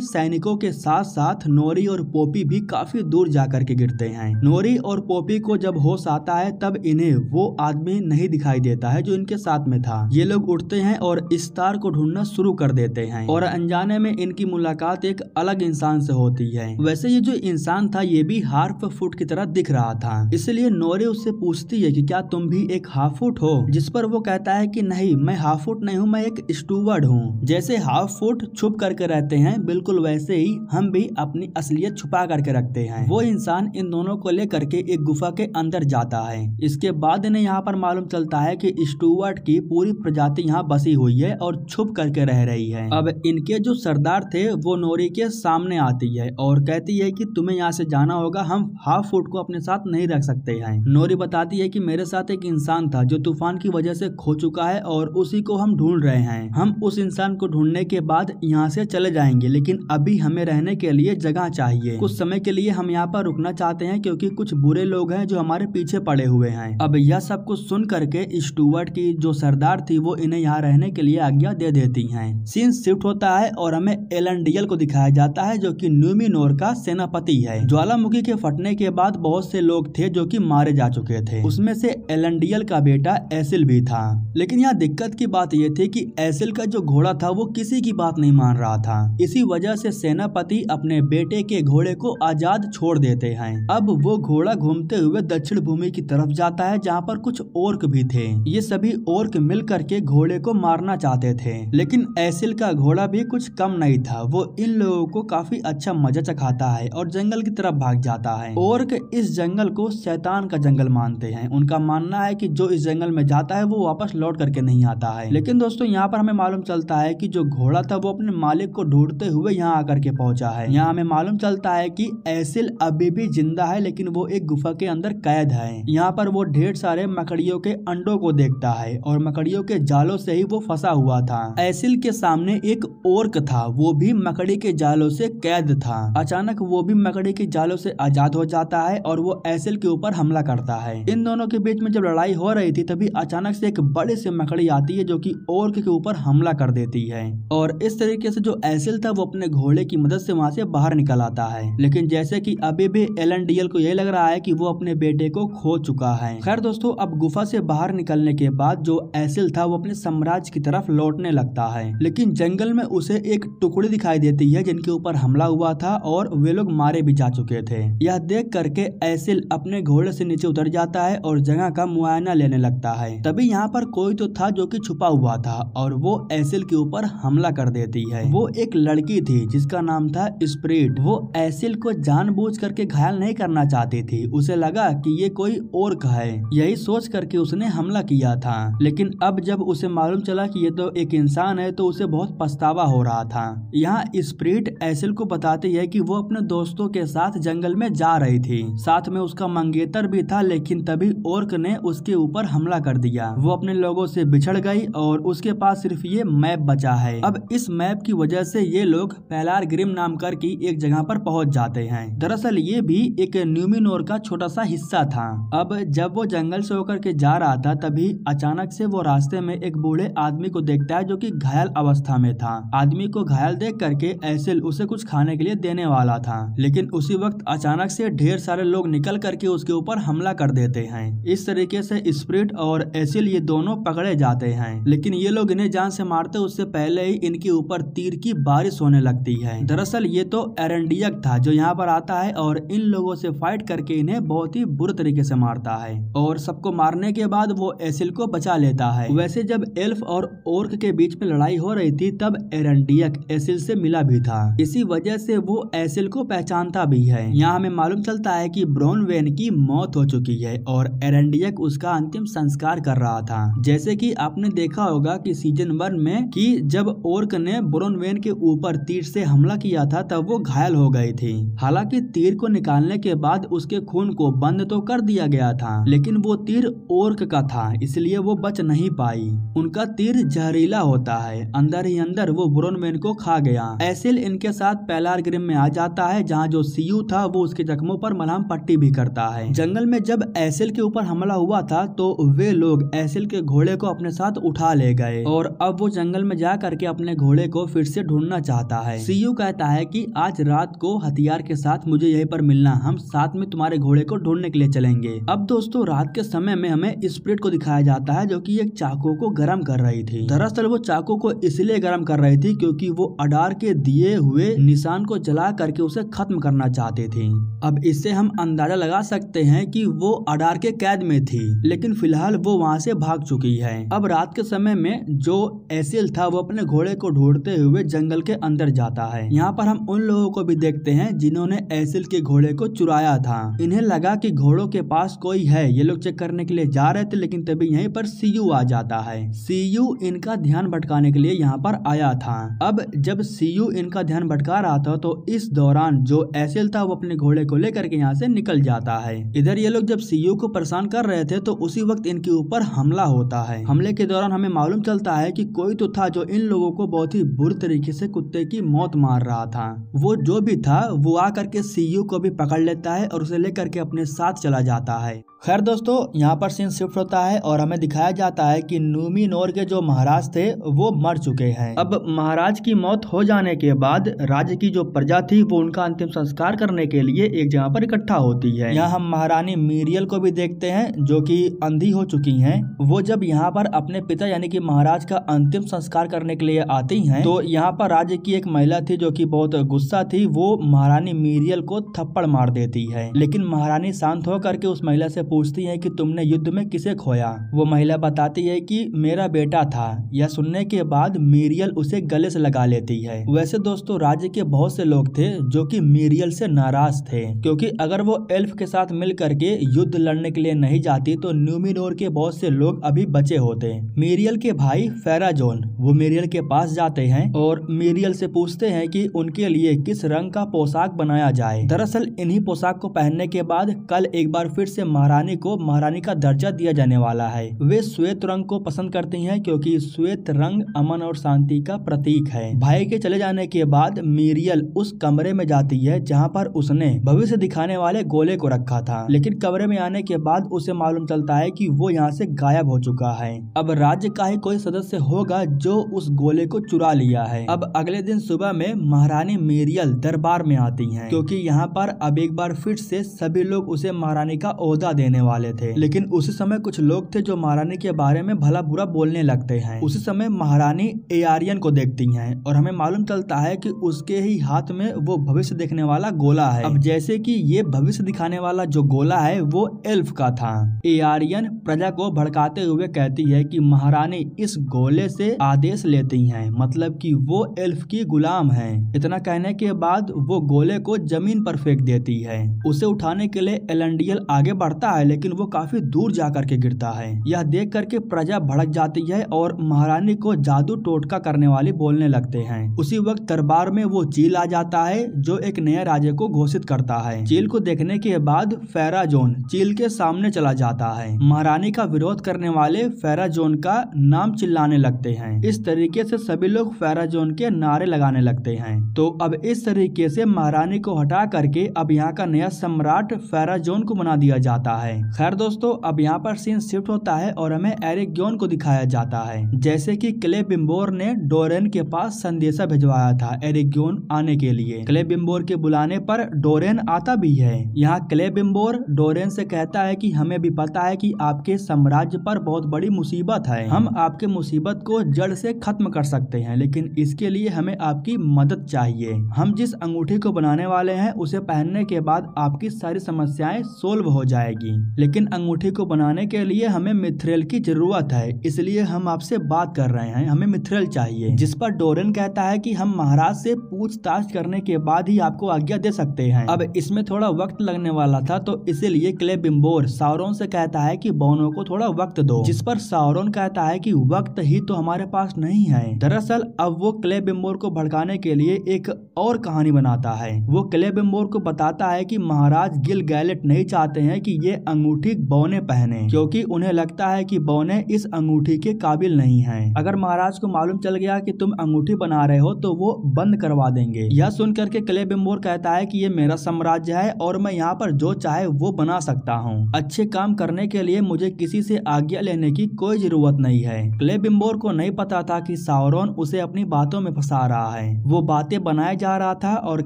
Speaker 1: सैनिकों के साथ साथ नोरी और पॉपी भी काफी दूर जाकर के गिरते हैं। नोरी और पॉपी को जब होश आता है तब इन्हें वो आदमी नहीं दिखाई देता है जो इनके साथ में था। ये लोग उठते हैं और स्टार को ढूंढना शुरू कर देते हैं और अनजाने में इनकी मुलाकात एक अलग इंसान से होती है। वैसे ये जो इंसान था ये भी हाफ फुट की तरह दिख रहा था, इसलिए नोरी उससे पूछती है कि क्या तुम भी एक हाफ फुट हो, जिस पर वो कहता है कि नहीं, मैं हाफ फुट नहीं हूँ, मैं एक स्टूवर्ड हूँ। जैसे हाफ फुट छुप करके रहते हैं, बिल्कुल वैसे ही हम भी अपनी असलियत छुपा करके रखते हैं। वो इंसान इन दोनों को लेकर के एक गुफा के अंदर जाता है। इसके बाद इन्हें यहाँ पर मालूम चलता है कि स्टूवर्ड की पूरी प्रजाति यहाँ बसी हुई है और छुप करके रह रही है। अब इनके जो सरदार थे वो नोरी के सामने आती है और कहती है कि तुम्हें यहाँ से जाना होगा, हम हाफ फुट को अपने साथ नहीं रख सकते हैं। नोरी बताती है कि मेरे साथ एक इंसान था जो तूफान की वजह से खो चुका है और उसी को हम ढूंढ रहे हैं। हम उस इंसान को ढूंढने के बाद यहाँ से चले जाएंगे, लेकिन अभी हमें रहने के लिए जगह चाहिए। कुछ समय के लिए हम यहाँ पर रुकना चाहते हैं क्योंकि कुछ बुरे लोग हैं जो हमारे पीछे पड़े हुए हैं। अब यह सब कुछ सुन करके स्टूवर्ट की जो सरदार थी वो इन्हें यहाँ रहने के लिए आज्ञा दे देती हैं। सीन शिफ्ट होता है और हमें एलेंडियल को दिखाया जाता है जो कि न्यूमिनोर का सेनापति है। ज्वालामुखी के फटने के बाद बहुत से लोग थे जो कि मारे जा चुके थे, उसमें से एलेंडियल का बेटा एसिल भी था। लेकिन यहाँ दिक्कत की बात यह थी कि एसिल का जो घोड़ा था वो किसी की बात नहीं मान रहा था। इसी वजह से सेनापति अपने बेटे के घोड़े को आजाद छोड़ देते हैं। अब वो घोड़ा घूमते हुए दक्षिण भूमि की तरफ जाता है जहाँ पर कुछ ओर्क भी थे। ये सभी ओर्क मिल करके घोड़े को मारना चाहते थे, लेकिन एसिल का घोड़ा भी कुछ कम नहीं था। वो इन लोगों को काफी अच्छा मजा चखाता है और जंगल की तरफ भाग जाता है। ओर्क इस जंगल को शैतान का जंगल मानते हैं। उनका मानना है कि जो इस जंगल में जाता है वो वापस लौट करके नहीं आता है। लेकिन दोस्तों, यहाँ पर हमें मालूम चलता है कि जो घोड़ा था वो अपने मालिक को ढूंढते हुए यहाँ आकर के पहुंचा है। यहाँ हमें मालूम चलता है कि एसिल अभी भी जिंदा है, लेकिन वो एक गुफा के अंदर कैद है। यहाँ पर वो ढेर सारे मकड़ियों के अंडों को देखता है और मकड़ियों के जालों से ही वो फंसा हुआ था। एसिल के सामने एक ओर्क था, वो भी मकड़ी के जालों से कैद था। अचानक वो भी मकड़ी के जालों से आजाद हो जाता है और वो एसिल के ऊपर हमला करता है। इन दोनों के बीच में जब लड़ाई हो रही थी तभी अचानक से एक बड़ी सी मकड़ी आती है जो कि ओर्क के ऊपर हमला कर देती है और इस तरीके से जो एसिल था वो अपने घोड़े की मदद से वहां से बाहर निकल आता है। लेकिन जैसे कि अभी भी एलेंडियल को यही लग रहा है कि वो अपने बेटे को खो चुका है। खैर दोस्तों, अब गुफा से बाहर निकलने के बाद जो एसिल था वो अपने साम्राज्य की तरफ लौटने लगता है, लेकिन जंगल में उसे एक टुकड़ी दिखाई देती है जिनके ऊपर हमला हुआ था और वे लोग मारे भी जा चुके थे। यह देख करके एसिल अपने घोड़े से नीचे उतर जाता है और जगह का मुआयना लेने लगता है। तभी यहाँ पर कोई तो था जो कि छुपा हुआ था और वो एसिल के ऊपर हमला कर देती है। वो एक लड़की थी जिसका नाम था स्प्रिट। वो एसिल को जानबूझ करके घायल नहीं करना चाहती थी, उसे लगा कि ये कोई ओर्क है, यही सोच करके उसने हमला किया था। लेकिन अब जब उसे मालूम चला कि ये तो एक इंसान है तो उसे बहुत पछतावा हो रहा था। यहाँ स्प्रिट एसिल को बताती है कि वो अपने दोस्तों के साथ जंगल में जा रही थी, साथ में उसका मंगेतर भी था, लेकिन तभी ओर्क ने उसके ऊपर हमला कर दिया। वो अपने लोगों से बिछड़ गई और उसके पास सिर्फ ये मैप बचा है। अब इस मैप की वजह से ये लोग पेलार ग्रिम नाम कर की एक जगह पर पहुंच जाते हैं। दरअसल ये भी एक न्यूमिनोर का छोटा सा हिस्सा था। अब जब वो जंगल से होकर के जा रहा था तभी अचानक से वो रास्ते में एक बूढ़े आदमी को देखता है जो कि घायल अवस्था में था। आदमी को घायल देख करके एसिल उसे कुछ खाने के लिए देने वाला था, लेकिन उसी वक्त अचानक अचानक से ढेर सारे लोग निकल करके उसके ऊपर हमला कर देते हैं। इस तरीके से स्प्रिट और एसिल ये दोनों पकड़े जाते हैं, लेकिन ये लोग इन्हें जान से मारते उससे पहले ही इनके ऊपर तीर की बारिश होने लगती है। दरअसल ये तो एरेंडियक था जो यहाँ पर आता है और इन लोगों से फाइट करके इन्हें बहुत ही बुरे तरीके से मारता है और सबको मारने के बाद वो एसिल को बचा लेता है। वैसे जब एल्फ और ओर्क के बीच में लड़ाई हो रही थी तब एरेंडियक एसिल से मिला भी था, इसी वजह से वो एसिल को पहचानता भी है। यहाँ हमें मालूम चलता है कि ब्रोनवेन की मौत हो चुकी है और एरेंडियक उसका अंतिम संस्कार कर रहा था। जैसे कि आपने देखा होगा कि सीजन 1 में कि जब ओर्क ने ब्रोनवेन के ऊपर तीर से हमला किया था तब वो घायल हो गई थी। हालांकि तीर को निकालने के बाद उसके खून को बंद तो कर दिया गया था, लेकिन वो तीर ओर्क का था इसलिए वो बच नहीं पाई। उनका तीर जहरीला होता है, अंदर ही अंदर वो ब्रोनवेन को खा गया। एसिल इनके साथ पेलारग्रिम में आ जाता है जहाँ जो सीयू था वो उसके जख्मों पर मलहम पट्टी भी करता है। जंगल में जब एसिल के ऊपर हमला हुआ था तो वे लोग एसिल के घोड़े को अपने साथ उठा ले गए और अब वो जंगल में जा करके अपने घोड़े को फिर से ढूंढना चाहता है। सीयू कहता है कि आज रात को हथियार के साथ मुझे यहीं पर मिलना, हम साथ में तुम्हारे घोड़े को ढूंढने के लिए चलेंगे। अब दोस्तों रात के समय में हमें स्प्रिट को दिखाया जाता है जो कि एक चाकू को गर्म कर रही थी। दरअसल वो चाकू को इसलिए गर्म कर रही थी क्योंकि वो अडार के दिए हुए निशान को जला करके उसे खत्म करना चाहती थी। अब इससे हम अंदाजा लगा सकते हैं कि वो अडार के कैद में थी, लेकिन फिलहाल वो वहाँ से भाग चुकी है। अब रात के समय में जो एसिल था वो अपने घोड़े को ढूंढते हुए जंगल के अंदर जाता है। यहाँ पर हम उन लोगों को भी देखते हैं जिन्होंने एसिल के घोड़े को चुराया था। इन्हें लगा कि घोड़ों के पास कोई है, ये लोग चेक करने के लिए जा रहे थे, लेकिन तभी यहीं पर सीयू आ जाता है। सीयू इनका ध्यान भटकाने के लिए यहाँ पर आया था। अब जब सीयू इनका ध्यान भटका रहा था तो इस दौरान जो एसिल था वो अपने घोड़े को लेकर के यहाँ से निकल जाता है। इधर ये लोग जब सीयू को परेशान कर रहे थे तो उसी वक्त इनके ऊपर हमला होता है। हमले के दौरान हमें मालूम चलता है कि कोई तो था जो इन लोगों को बहुत ही बुरी तरीके से कुत्ते की मौत मार रहा था। वो जो भी था वो आकर के सीयू को भी पकड़ लेता है और उसे लेकर के अपने साथ चला जाता है। खैर दोस्तों यहाँ पर सीन शिफ्ट होता है और हमें दिखाया जाता है कि नूमेनोर के जो महाराज थे वो मर चुके हैं। अब महाराज की मौत हो जाने के बाद राज्य की जो प्रजा थी वो उनका अंतिम संस्कार करने के लिए एक जगह पर इकट्ठा होती है। यहाँ हम महारानी मीरियल को भी देखते हैं जो कि अंधी हो चुकी हैं। वो जब यहाँ पर अपने पिता यानी कि महाराज का अंतिम संस्कार करने के लिए आती हैं तो यहाँ पर राज्य की एक महिला थी जो कि बहुत गुस्सा थी, वो महारानी मीरियल को थप्पड़ मार देती है। लेकिन महारानी शांत होकर के उस महिला से पूछती है कि तुमने युद्ध में किसे खोया। वो महिला बताती है कि मेरा बेटा था। यह सुनने के बाद मीरियल उसे गले से लगा लेती है। वैसे दोस्तों राज्य के बहुत से लोग थे जो कि मीरियल से नाराज थे, क्योंकि अगर वो एल्फ के साथ मिल करके युद्ध लड़ने के लिए नहीं जाती तो नूमेनोर के बहुत से लोग अभी बचे होते। मीरियल के भाई फेराजोन वो मीरियल के पास जाते हैं और मीरियल से पूछते हैं कि उनके लिए किस रंग का पोशाक बनाया जाए। दरअसल इन्हीं पोशाक को पहनने के बाद कल एक बार फिर से महारानी को महारानी का दर्जा दिया जाने वाला है। वे श्वेत रंग को पसंद करती हैं क्योंकि श्वेत रंग अमन और शांति का प्रतीक है। भाई के चले जाने के बाद मीरियल उस कमरे में जाती है जहां पर उसने भविष्य दिखाने वाले गोले को रखा था, लेकिन कमरे में आने के बाद उसे मालूम चलता है कि वो यहाँ से गायब हो चुका है। अब राज्य का ही कोई सदस्य होगा जो उस गोले को चुरा लिया है। अब अगले दिन सुबह में महारानी मीरियल दरबार में आती है क्योंकि यहाँ पर अब एक बार फिर से सभी लोग उसे महारानी का ओहदा देने वाले थे। लेकिन उसी समय कुछ लोग थे जो महारानी के बारे में भला बुरा बोलने लगते हैं। उसी समय महारानी एआरियन को देखती हैं और हमें मालूम चलता है कि उसके ही हाथ में वो भविष्य देखने वाला गोला है। अब जैसे कि ये भविष्य दिखाने वाला जो गोला है वो एल्फ का था। एआरियन प्रजा को भड़काते हुए कहती है कि महारानी इस गोले से आदेश लेती हैं, मतलब कि वो एल्फ की गुलाम है। इतना कहने के बाद वो गोले को जमीन पर फेंक देती है। उसे उठाने के लिए एलंडियल आगे बढ़ता है लेकिन वो काफी दूर जाकर के गिरता है। यह देख करके प्रजा भड़क जाती है और महारानी को जादू टोटका करने वाली बोलने लगते हैं। उसी वक्त दरबार में वो चील आ जाता है जो एक नए राजे को घोषित करता है। चील को देखने के बाद फेराजोन चील के सामने चला जाता है। महारानी का विरोध करने वाले फेराजोन का नाम चिल्लाने लगते हैं। इस तरीके से सभी लोग फेराजोन के नारे लगाने लगते हैं। तो अब इस तरीके से महारानी को हटा करके अब यहाँ का नया सम्राट फेराजोन को बना दिया जाता है। खैर दोस्तों अब यहाँ पर सीन शिफ्ट होता है और हमें एरिग्योन को दिखाया जाता है। जैसे कि क्लेबिम्बोर ने डोरेन के पास संदेशा भिजवाया था एरिग्योन आने के लिए। क्लेबिम्बोर के बुलाने पर डोरेन डोरेन आता भी है। यहाँ क्लेबिम्बोर डोरेन से कहता है कि हमें भी पता है कि आपके साम्राज्य पर बहुत बड़ी मुसीबत है, हम आपके मुसीबत को जड़ से खत्म कर सकते हैं, लेकिन इसके लिए हमें आपकी मदद चाहिए। हम जिस अंगूठी को बनाने वाले हैं उसे पहनने के बाद आपकी सारी समस्याएं सोल्व हो जाएगी, लेकिन अंगूठी को बनाने के लिए हमें मिथ्रेल की जरूरत है, इसलिए हम आपसे बात कर रहे हैं, हमें मिथ्रेल चाहिए। जिस पर डोरेन कहता है कि हम महाराज से पूछताछ करने के बाद ही आपको आज्ञा दे सकते हैं। अब इसमें थोड़ा वक्त लगने वाला था, तो इसीलिए क्लेबिम्बोर साउरोन से कहता है कि बोनो को थोड़ा वक्त दो, जिस पर साउरोन कहता है कि वक्त ही तो हमारे पास नहीं है। दरअसल अब वो क्लेबिम्बोर को भड़काने के लिए एक और कहानी बनाता है। वो क्लेबिम्बोर को बताता है कि महाराज गिल-गैलेट नहीं चाहते हैं कि ये अंगूठी बोने पहने, क्योंकि उन्हें लगता है कि बोने इस अंगूठी के काबिल नहीं है। अगर महाराज को मालूम चल गया कि तुम अंगूठी बना रहे हो तो वो बंद करवा देंगे। यह सुनकर के क्लेबिम्बोर कहता है कि ये मेरा साम्राज्य है और मैं यहाँ पर जो चाहे वो बना सकता हूँ। अच्छे काम करने के लिए मुझे किसी से आज्ञा लेने की कोई जरूरत नहीं है। क्लेबिम्बोर को नहीं पता था कि साउरोन उसे अपनी बातों में फंसा रहा है। वो बातें बनाए जा रहा था और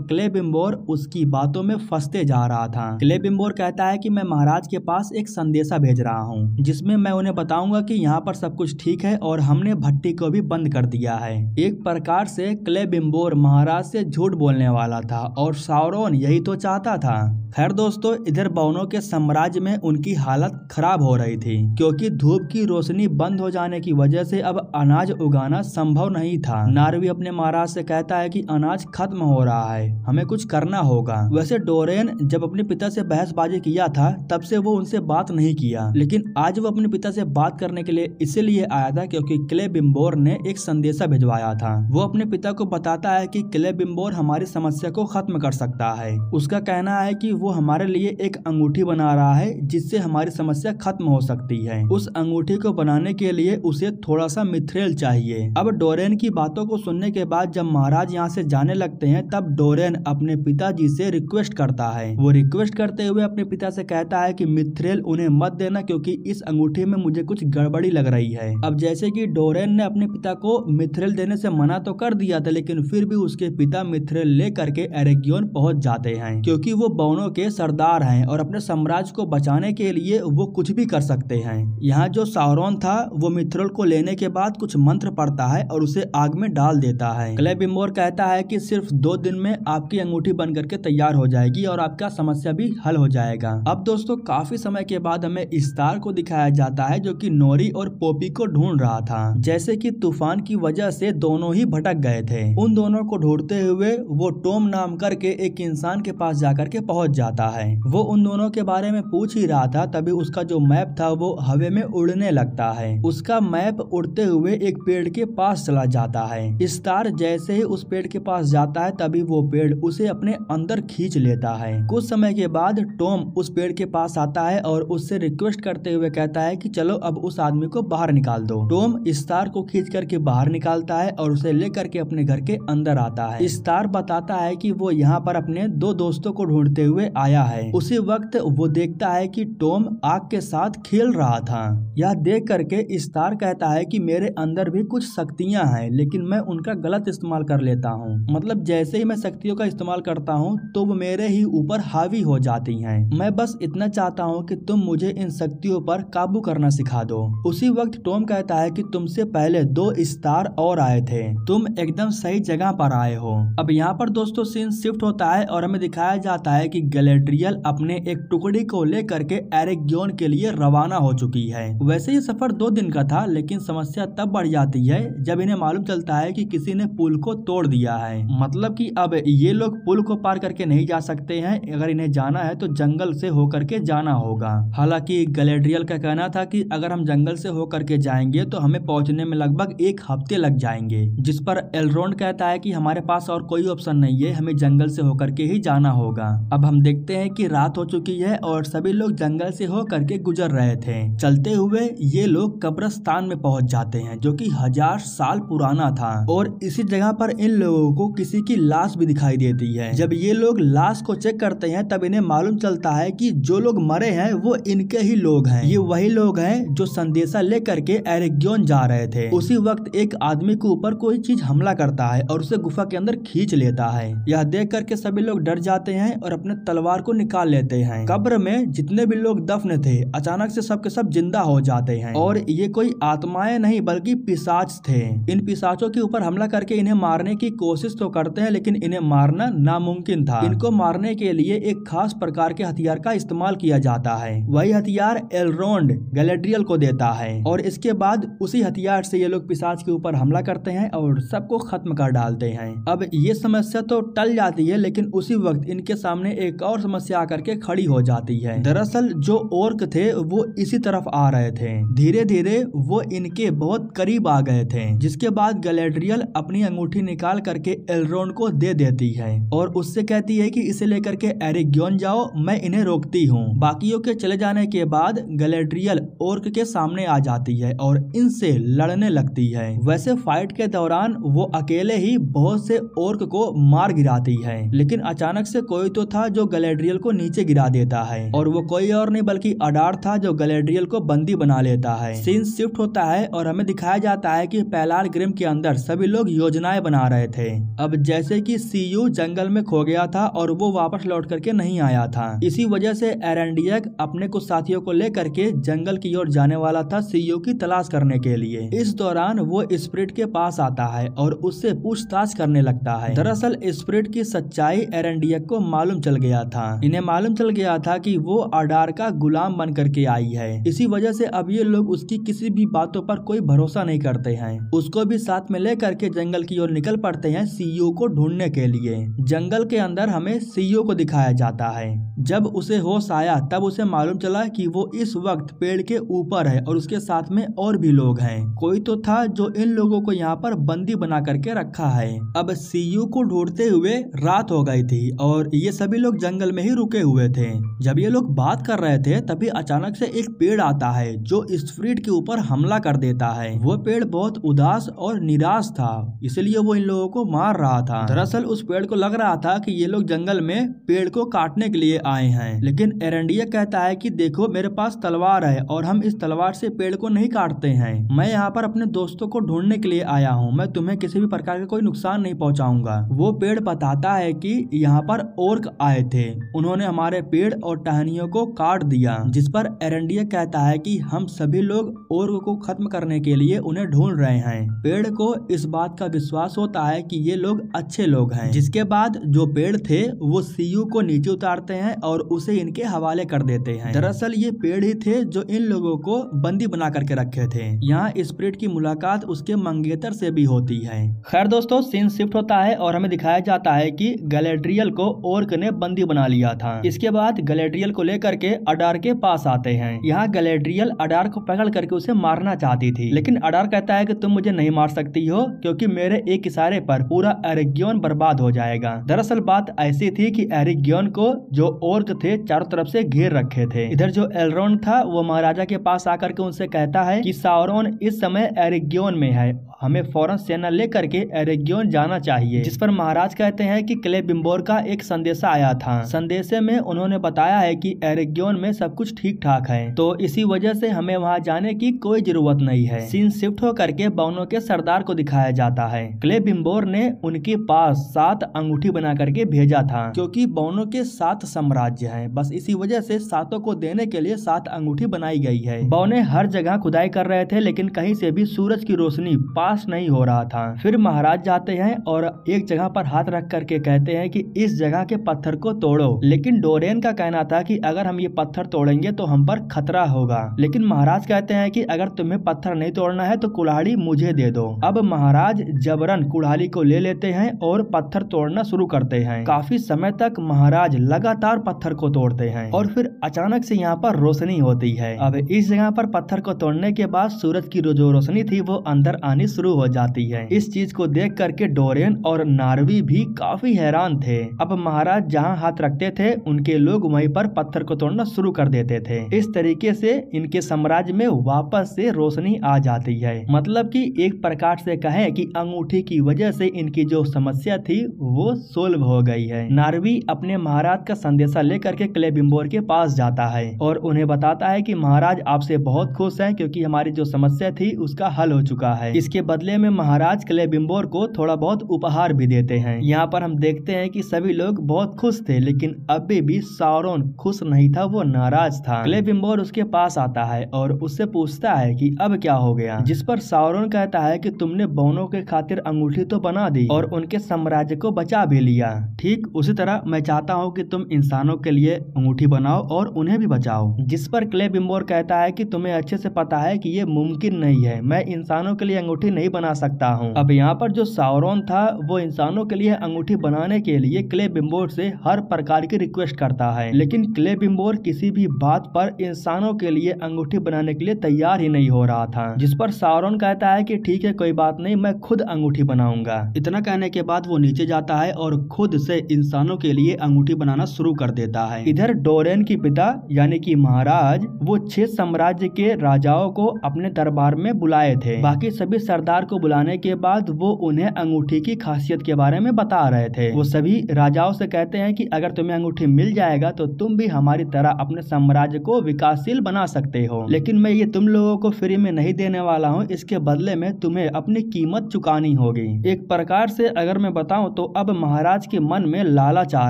Speaker 1: क्लेबिम्बोर उसकी बातों में फंसते जा रहा था। क्लेबिम्बोर कहता है कि मैं महाराज के पास एक संदेशा भेज रहा हूँ, जिसमें मैं उन्हें बताऊंगा कि यहाँ पर सब कुछ ठीक है और हमने भट्टी को भी बंद कर दिया है। एक प्रकार से क्लेबिम्बोर महाराज से झूठ बोलने वाला था और साउरोन यही तो चाहता था। खैर दोस्तों, इधर बोनो के साम्राज्य में उनकी हालत खराब हो रही थी, क्योंकि धूप की रोशनी बंद हो जाने की वजह से अब अनाज उगाना संभव नहीं था। नार्वी अपने महाराज से कहता है कि अनाज खत्म हो रहा है, हमें कुछ करना होगा। वैसे डोरेन जब अपने पिता से बहसबाजी किया था तब से वो उनसे बात नहीं किया, लेकिन आज वो अपने पिता से बात करने के लिए इसलिए आया था क्योंकि क्लेबिम्बोर ने एक संदेशा भिजवाया था। वो अपने पिता को बताता है कि क्लेबिम्बोर हमारी समस्या को खत्म कर सकता है। उसका कहना है कि वो हमारे लिए एक अंगूठी बना रहा है जिससे हमारी समस्या खत्म हो सकती है। उस अंगूठी को बनाने के लिए उसे थोड़ा सा मिथ्रेल चाहिए। अब डोरेन की बातों को सुनने के बाद जब महाराज यहाँ से जाने लगते हैं तब डोरेन अपने पिताजी से रिक्वेस्ट करता है। वो रिक्वेस्ट करते हुए अपने पिता से कहता है कि मिथ्रेल उन्हें मत देना, क्योंकि इस अंगूठी में मुझे कुछ गड़बड़ी लग रही है। अब जैसे कि डोरेन ने अपने पिता को मिथ्रेल देने से मना तो कर दिया था, लेकिन फिर भी उसके पिता मिथ्रेल ले करके एरेगियोन पहुंच जाते हैं, क्योंकि वो बोनो के सरदार हैं और अपने साम्राज्य को बचाने के लिए वो कुछ भी कर सकते हैं। यहाँ जो साउरोन था वो मिथ्रेल को लेने के बाद कुछ मंत्र पढ़ता है और उसे आग में डाल देता है। क्लेबिम्बोर कहता है कि सिर्फ 2 दिन में आपकी अंगूठी बन करके तैयार हो जाएगी और आपका समस्या भी हल हो जाएगा। अब दोस्तों, काफी समय के बाद हमें इस्तार को दिखाया जाता है जो कि नोरी और पोपी को ढूंढ रहा था। जैसे कि तूफान की वजह से दोनों ही भटक गए थे। उन दोनों को ढूंढते हुए वो टॉम नाम करके एक इंसान के पास जाकर के पहुंच जाता है। वो उन दोनों के बारे में पूछ ही रहा था, तभी उसका जो मैप था वो हवा में उड़ने लगता है। उसका मैप उड़ते हुए एक पेड़ के पास चला जाता है। इस्तार जैसे ही उस पेड़ के पास जाता है तभी वो पेड़ उसे अपने अंदर खींच लेता है। कुछ समय के बाद टॉम उस पेड़ के पास आता है और उससे रिक्वेस्ट करते हुए कहता है कि चलो अब उस आदमी को बाहर निकाल दो। टॉम इस्तार को खींच करके बाहर निकालता है और उसे लेकर के अपने घर के अंदर आता है। इस्तार बताता है कि वो यहाँ पर अपने 2 दोस्तों को ढूंढते हुए आया है। उसी वक्त वो देखता है कि टॉम आग के साथ खेल रहा था। यह देख करके इस्तार कहता है कि मेरे अंदर भी कुछ शक्तियां हैं, लेकिन मैं उनका गलत इस्तेमाल कर लेता हूँ। मतलब जैसे ही मैं शक्तियों का इस्तेमाल करता हूँ तो वो मेरे ही ऊपर हावी हो जाती हैं। मैं बस इतना चाहता हूँ कि तुम मुझे इन शक्तियों पर काबू करना सिखा दो। उसी वक्त टॉम कहता है कि तुमसे पहले 2 इस्तार और आए थे, तुम एकदम सही जगह पर आए हो। अब यहाँ पर दोस्तों सीन शिफ्ट होता है और हमें दिखाया जाता है कि गैलेड्रियल अपने एक टुकड़ी को लेकर के एरेगियोन के लिए रवाना हो चुकी है। वैसे ये सफर 2 दिन का था, लेकिन समस्या तब बढ़ जाती है जब इन्हें मालूम चलता है कि किसी ने पुल को तोड़ दिया है। मतलब कि अब ये लोग पुल को पार करके नहीं जा सकते हैं। अगर इन्हें जाना है तो जंगल से होकर के जाना होगा। हालांकि गैलेड्रियल का कहना था कि अगर हम जंगल से होकर के जाएंगे तो हमें पहुंचने में लगभग 1 हफ्ते लग जाएंगे, जिस पर एलरोंड कहता है कि हमारे पास और कोई ऑप्शन नहीं है, हमें जंगल से होकर के ही जाना होगा। अब हम देखते हैं कि रात हो चुकी है और सभी लोग जंगल से होकर के गुजर रहे थे। चलते हुए ये लोग कब्रिस्तान में पहुंच जाते हैं जो कि 1000 साल पुराना था और इसी जगह पर इन लोगों को किसी की लाश भी दिखाई देती है। जब ये लोग लाश को चेक करते हैं तब इन्हें मालूम चलता है कि जो लोग मरे हैं वो इनके ही लोग हैं। ये वही लोग हैं जो संदेशा लेकर के एरेगियोन जा रहे थे। उसी वक्त एक आदमी के ऊपर कोई चीज हमला करता है और उसे गुफा के अंदर खींच लेता है। यह देख करके सभी लोग डर जाते हैं और अपने तलवार को निकाल लेते हैं। कब्र में जितने भी लोग दफन थे अचानक से सब के सब जिंदा हो जाते हैं और ये कोई आत्माएं नहीं बल्कि पिशाच थे। इन पिशाचों के ऊपर हमला करके इन्हें मारने की कोशिश तो करते हैं लेकिन इन्हें मारना नामुमकिन था। इनको मारने के लिए एक खास प्रकार के हथियार का इस्तेमाल किया जाता है। वही हथियार एलरोंड गैलेड्रियल को देता है और इसके बाद उसी हथियार से ये लोग पिशाच के ऊपर हमला करते हैं और सबको खत्म कर डालते हैं। अब ये समस्या तो टल जाती है लेकिन उसी वक्त इनके सामने एक और समस्या आकर के खड़ी हो जाती है। दरअसल जो ओर्क थे वो इसी तरफ आ रहे थे। धीरे धीरे वो इनके बहुत करीब आ गए थे, जिसके बाद गैलेड्रियल अपनी अंगूठी निकाल करके एलरोंड को दे देती है और उससे कहती है कि इसे लेकर के एरिग्योन जाओ, मैं इन्हें रोकती हूँ। बाकियों के चले जाने के बाद गैलेड्रियल ओर्क के सामने आ जाती है और इनसे लड़ने लगती है। वैसे फाइट के दौरान वो अकेले ही बहुत से ओर्क को मार गिराती है, लेकिन अचानक से कोई तो था जो गैलेड्रियल को नीचे गिरा देता है और वो कोई और नहीं बल्कि अडार था जो गैलेड्रियल को बंदी बना लेता है। सीन शिफ्ट होता है और हमें दिखाया जाता है कि पैलार ग्रिम के अंदर सभी लोग योजनाएं बना रहे थे। अब जैसे कि सीयू जंगल में खो गया था और वो वापस लौट करके नहीं आया था, इसी वजह से एरेंडियक अपने कुछ साथियों को लेकर के जंगल की ओर जाने वाला था सीयू की तलाश करने के लिए। इस दौरान वो स्पिरिट के पास आता है और उससे पूछताछ करने लगता है। दरअसल स्पिरिट की सच्चाई एरेंडियक को मालूम चल गया था। इन्हें मालूम चल गया था कि वो अडार का गुलाम बन करके आई है। इसी वजह से अब ये लोग उसकी किसी भी बातों पर कोई भरोसा नहीं करते हैं। उसको भी साथ में लेकर के जंगल की ओर निकल पड़ते हैं सीयू को ढूंढने के लिए। जंगल के अंदर हमें सीयू को दिखाया जाता है। जब उसे होश आया तब उसे मालूम चला कि वो इस वक्त पेड़ के ऊपर है और उसके साथ में और भी लोग हैं। कोई तो था जो इन लोगों को यहाँ पर बंदी बना करके रखा है। अब सीयू को ढूंढते हुए रात हो गई थी और ये सभी लोग जंगल में ही रुके हुए थे। जब ये लोग बात कर रहे थे तभी अचानक से एक पेड़ आता है जो स्पिरिट के ऊपर हमला कर देता है। वो पेड़ बहुत उदास और निराश था, इसलिए वो इन लोगों को मार रहा था। दरअसल उस पेड़ को लग रहा था कि ये लोग जंगल में पेड़ को काटने के लिए आए हैं, लेकिन एरेंडिया कहता है कि देखो मेरे पास तलवार है और हम इस तलवार से पेड़ को नहीं काटते हैं। मैं यहाँ पर अपने दोस्तों को ढूंढने के लिए आया हूँ, मैं तुम्हें किसी भी प्रकार का कोई नुकसान नहीं पहुँचाऊंगा। वो पेड़ बताता है कि यहाँ पर ओर्क आए थे, उन्होंने हमारे पेड़ और टहनियों को काट दिया। जिस पर एरेंडिया कहता है कि हम सभी लोग ओर्क को खत्म करने के लिए उन्हें ढूंढ रहे हैं। पेड़ को इस बात का विश्वास होता है कि ये लोग अच्छे लोग हैं। जिसके बाद जो पेड़ थे वो सीयू को नीचे उतारते हैं और उसे इनके हवाले कर देते हैं। दरअसल ये पेड़ ही थे जो इन लोगों को बंदी बना करके रखे थे। यहाँ स्पिरिट की मुलाकात उसके मंगेतर से भी होती है। खैर दोस्तों, सीन शिफ्ट होता है और हमें दिखाया जाता है कि गैलेड्रियल को ओर्क ने बंदी बना लिया था। इसके बाद गैलेड्रियल को लेकर के अडार के पास आते हैं। यहाँ गैलेड्रियल अडार को पकड़ करके उसे मारना चाहती थी, लेकिन अडार कहता है कि तुम मुझे नहीं मार सकती हो क्योंकि मेरे एक इशारे पर पूरा एरिग्योन बर्बाद हो जाएगा। दरअसल बात ऐसी थी कि एरिग्योन को जो ओर्क थे चारों तरफ से घेर रखे थे। इधर जो एलरोंड था वो महाराजा के पास आकर के उनसे कहता है कि साउरॉन इस समय एरिग्योन में है, हमें फौरन सेना लेकर के एरिग्योन जाना चाहिए। जिस पर महाराज कहते हैं कि क्लेबिम्बोर का एक संदेशा आया था। संदेशे में उन्होंने बताया है कि एरिग्योन में सब कुछ ठीक ठाक है, तो इसी वजह से हमें वहां जाने की कोई जरूरत नहीं है। सीन शिफ्ट होकर के बौनों के सरदार को दिखाया जाता है। क्लेबिम्बोर ने उनके पास 7 अंगूठी बना करके भेजा था, क्योंकि बौनों के 7 साम्राज्य हैं, बस इसी वजह से 7 को देने के लिए 7 अंगूठी बनाई गई है। बौने हर जगह खुदाई कर रहे थे, लेकिन कहीं से भी सूरज की रोशनी पास नहीं हो रहा था। फिर महाराज जाते हैं और एक जगह पर हाथ रख करके कहते हैं कि इस जगह के पत्थर को तोड़ो, लेकिन डोरेन का कहना था कि अगर हम ये पत्थर तोड़ेंगे तो हम पर खतरा होगा। लेकिन महाराज कहते हैं कि अगर तुम्हें पत्थर नहीं तोड़ना है तो कुल्हाड़ी मुझे दे दो। अब महाराज जबरन कुल्हाड़ी को ले लेते हैं और पत्थर तोड़ना शुरू करते हैं। काफी समय तक महाराज लगातार पत्थर को तोड़ते हैं और फिर अचानक से यहाँ पर रोशनी होती है। अब इस जगह पर पत्थर को तोड़ने के बाद सूरज की जो रोशनी थी वो अंदर आनी शुरू हो जाती है। इस चीज को देख करके डोरेन और नार्वी भी काफी हैरान थे। अब महाराज जहाँ हाथ रखते थे उनके लोग वहीं पर पत्थर को तोड़ना शुरू कर देते थे। इस तरीके से इनके साम्राज्य में वापस से रोशनी आ जाती है। मतलब कि एक प्रकार से कहें कि अंगूठी की वजह से इनकी जो समस्या थी वो सोल्व हो गई है। नार्वी अपने महाराज का संदेशा लेकर के क्लेबिम्बोर के पास जाता है और उन्हें बताता है कि महाराज आपसे बहुत खुश हैं क्योंकि हमारी जो समस्या थी उसका हल हो चुका है। इसके बदले में महाराज क्लेबिम्बोर को थोड़ा बहुत उपहार भी देते हैं। यहाँ पर हम देखते हैं कि सभी सभी लोग बहुत खुश थे, लेकिन अभी भी साउरन खुश नहीं था, वो नाराज था। क्लेबिम्बोर उसके पास आता है और उससे पूछता है कि अब क्या हो गया, जिस पर साउरन कहता है कि तुमने बौनों के खातिर अंगूठी तो बना दी और उनके साम्राज्य को बचा भी लिया। ठीक उसी तरह मैं चाहता हूँ कि तुम इंसानों के लिए अंगूठी बनाओ और उन्हें भी बचाओ। जिस पर क्लेबिम्बोर कहता है कि तुम्हें अच्छे से पता है कि ये मुमकिन नहीं है, मैं इंसानों के लिए अंगूठी नहीं बना सकता हूँ। अब यहाँ पर जो साउरन था वो इंसानों के लिए अंगूठी बनाने के लिए क्लेबिम्बोर से हर प्रकार की रिक्वेस्ट करता है, लेकिन क्लेबिम्बोर किसी भी बात पर इंसानों के लिए अंगूठी बनाने के लिए तैयार ही नहीं हो रहा था। जिस पर साउरन कहता है कि ठीक है, कोई बात नहीं, मैं खुद अंगूठी बनाऊंगा। इतना कहने के बाद वो नीचे जाता है और खुद से इंसानों के लिए अंगूठी बनाना शुरू कर देता है। इधर डोरेन की पिता यानी कि महाराज वो 6 साम्राज्य के राजाओं को अपने दरबार में बुलाए थे। बाकी सभी सरदार को बुलाने के बाद वो उन्हें अंगूठी की खासियत के बारे में बता रहे थे। वो सभी राजाओं से कहते हैं कि अगर तुम्हें अंगूठी मिल जाएगा तो तुम भी हमारी तरह अपने साम्राज्य को विकासशील बना सकते हो, लेकिन मैं ये तुम लोगों को फ्री में नहीं देने वाला हूँ, इसके बदले में तुम्हें अपनी कीमत चुकानी होगी। एक प्रकार से अगर मैं बताऊं तो अब महाराज के मन में लालच आ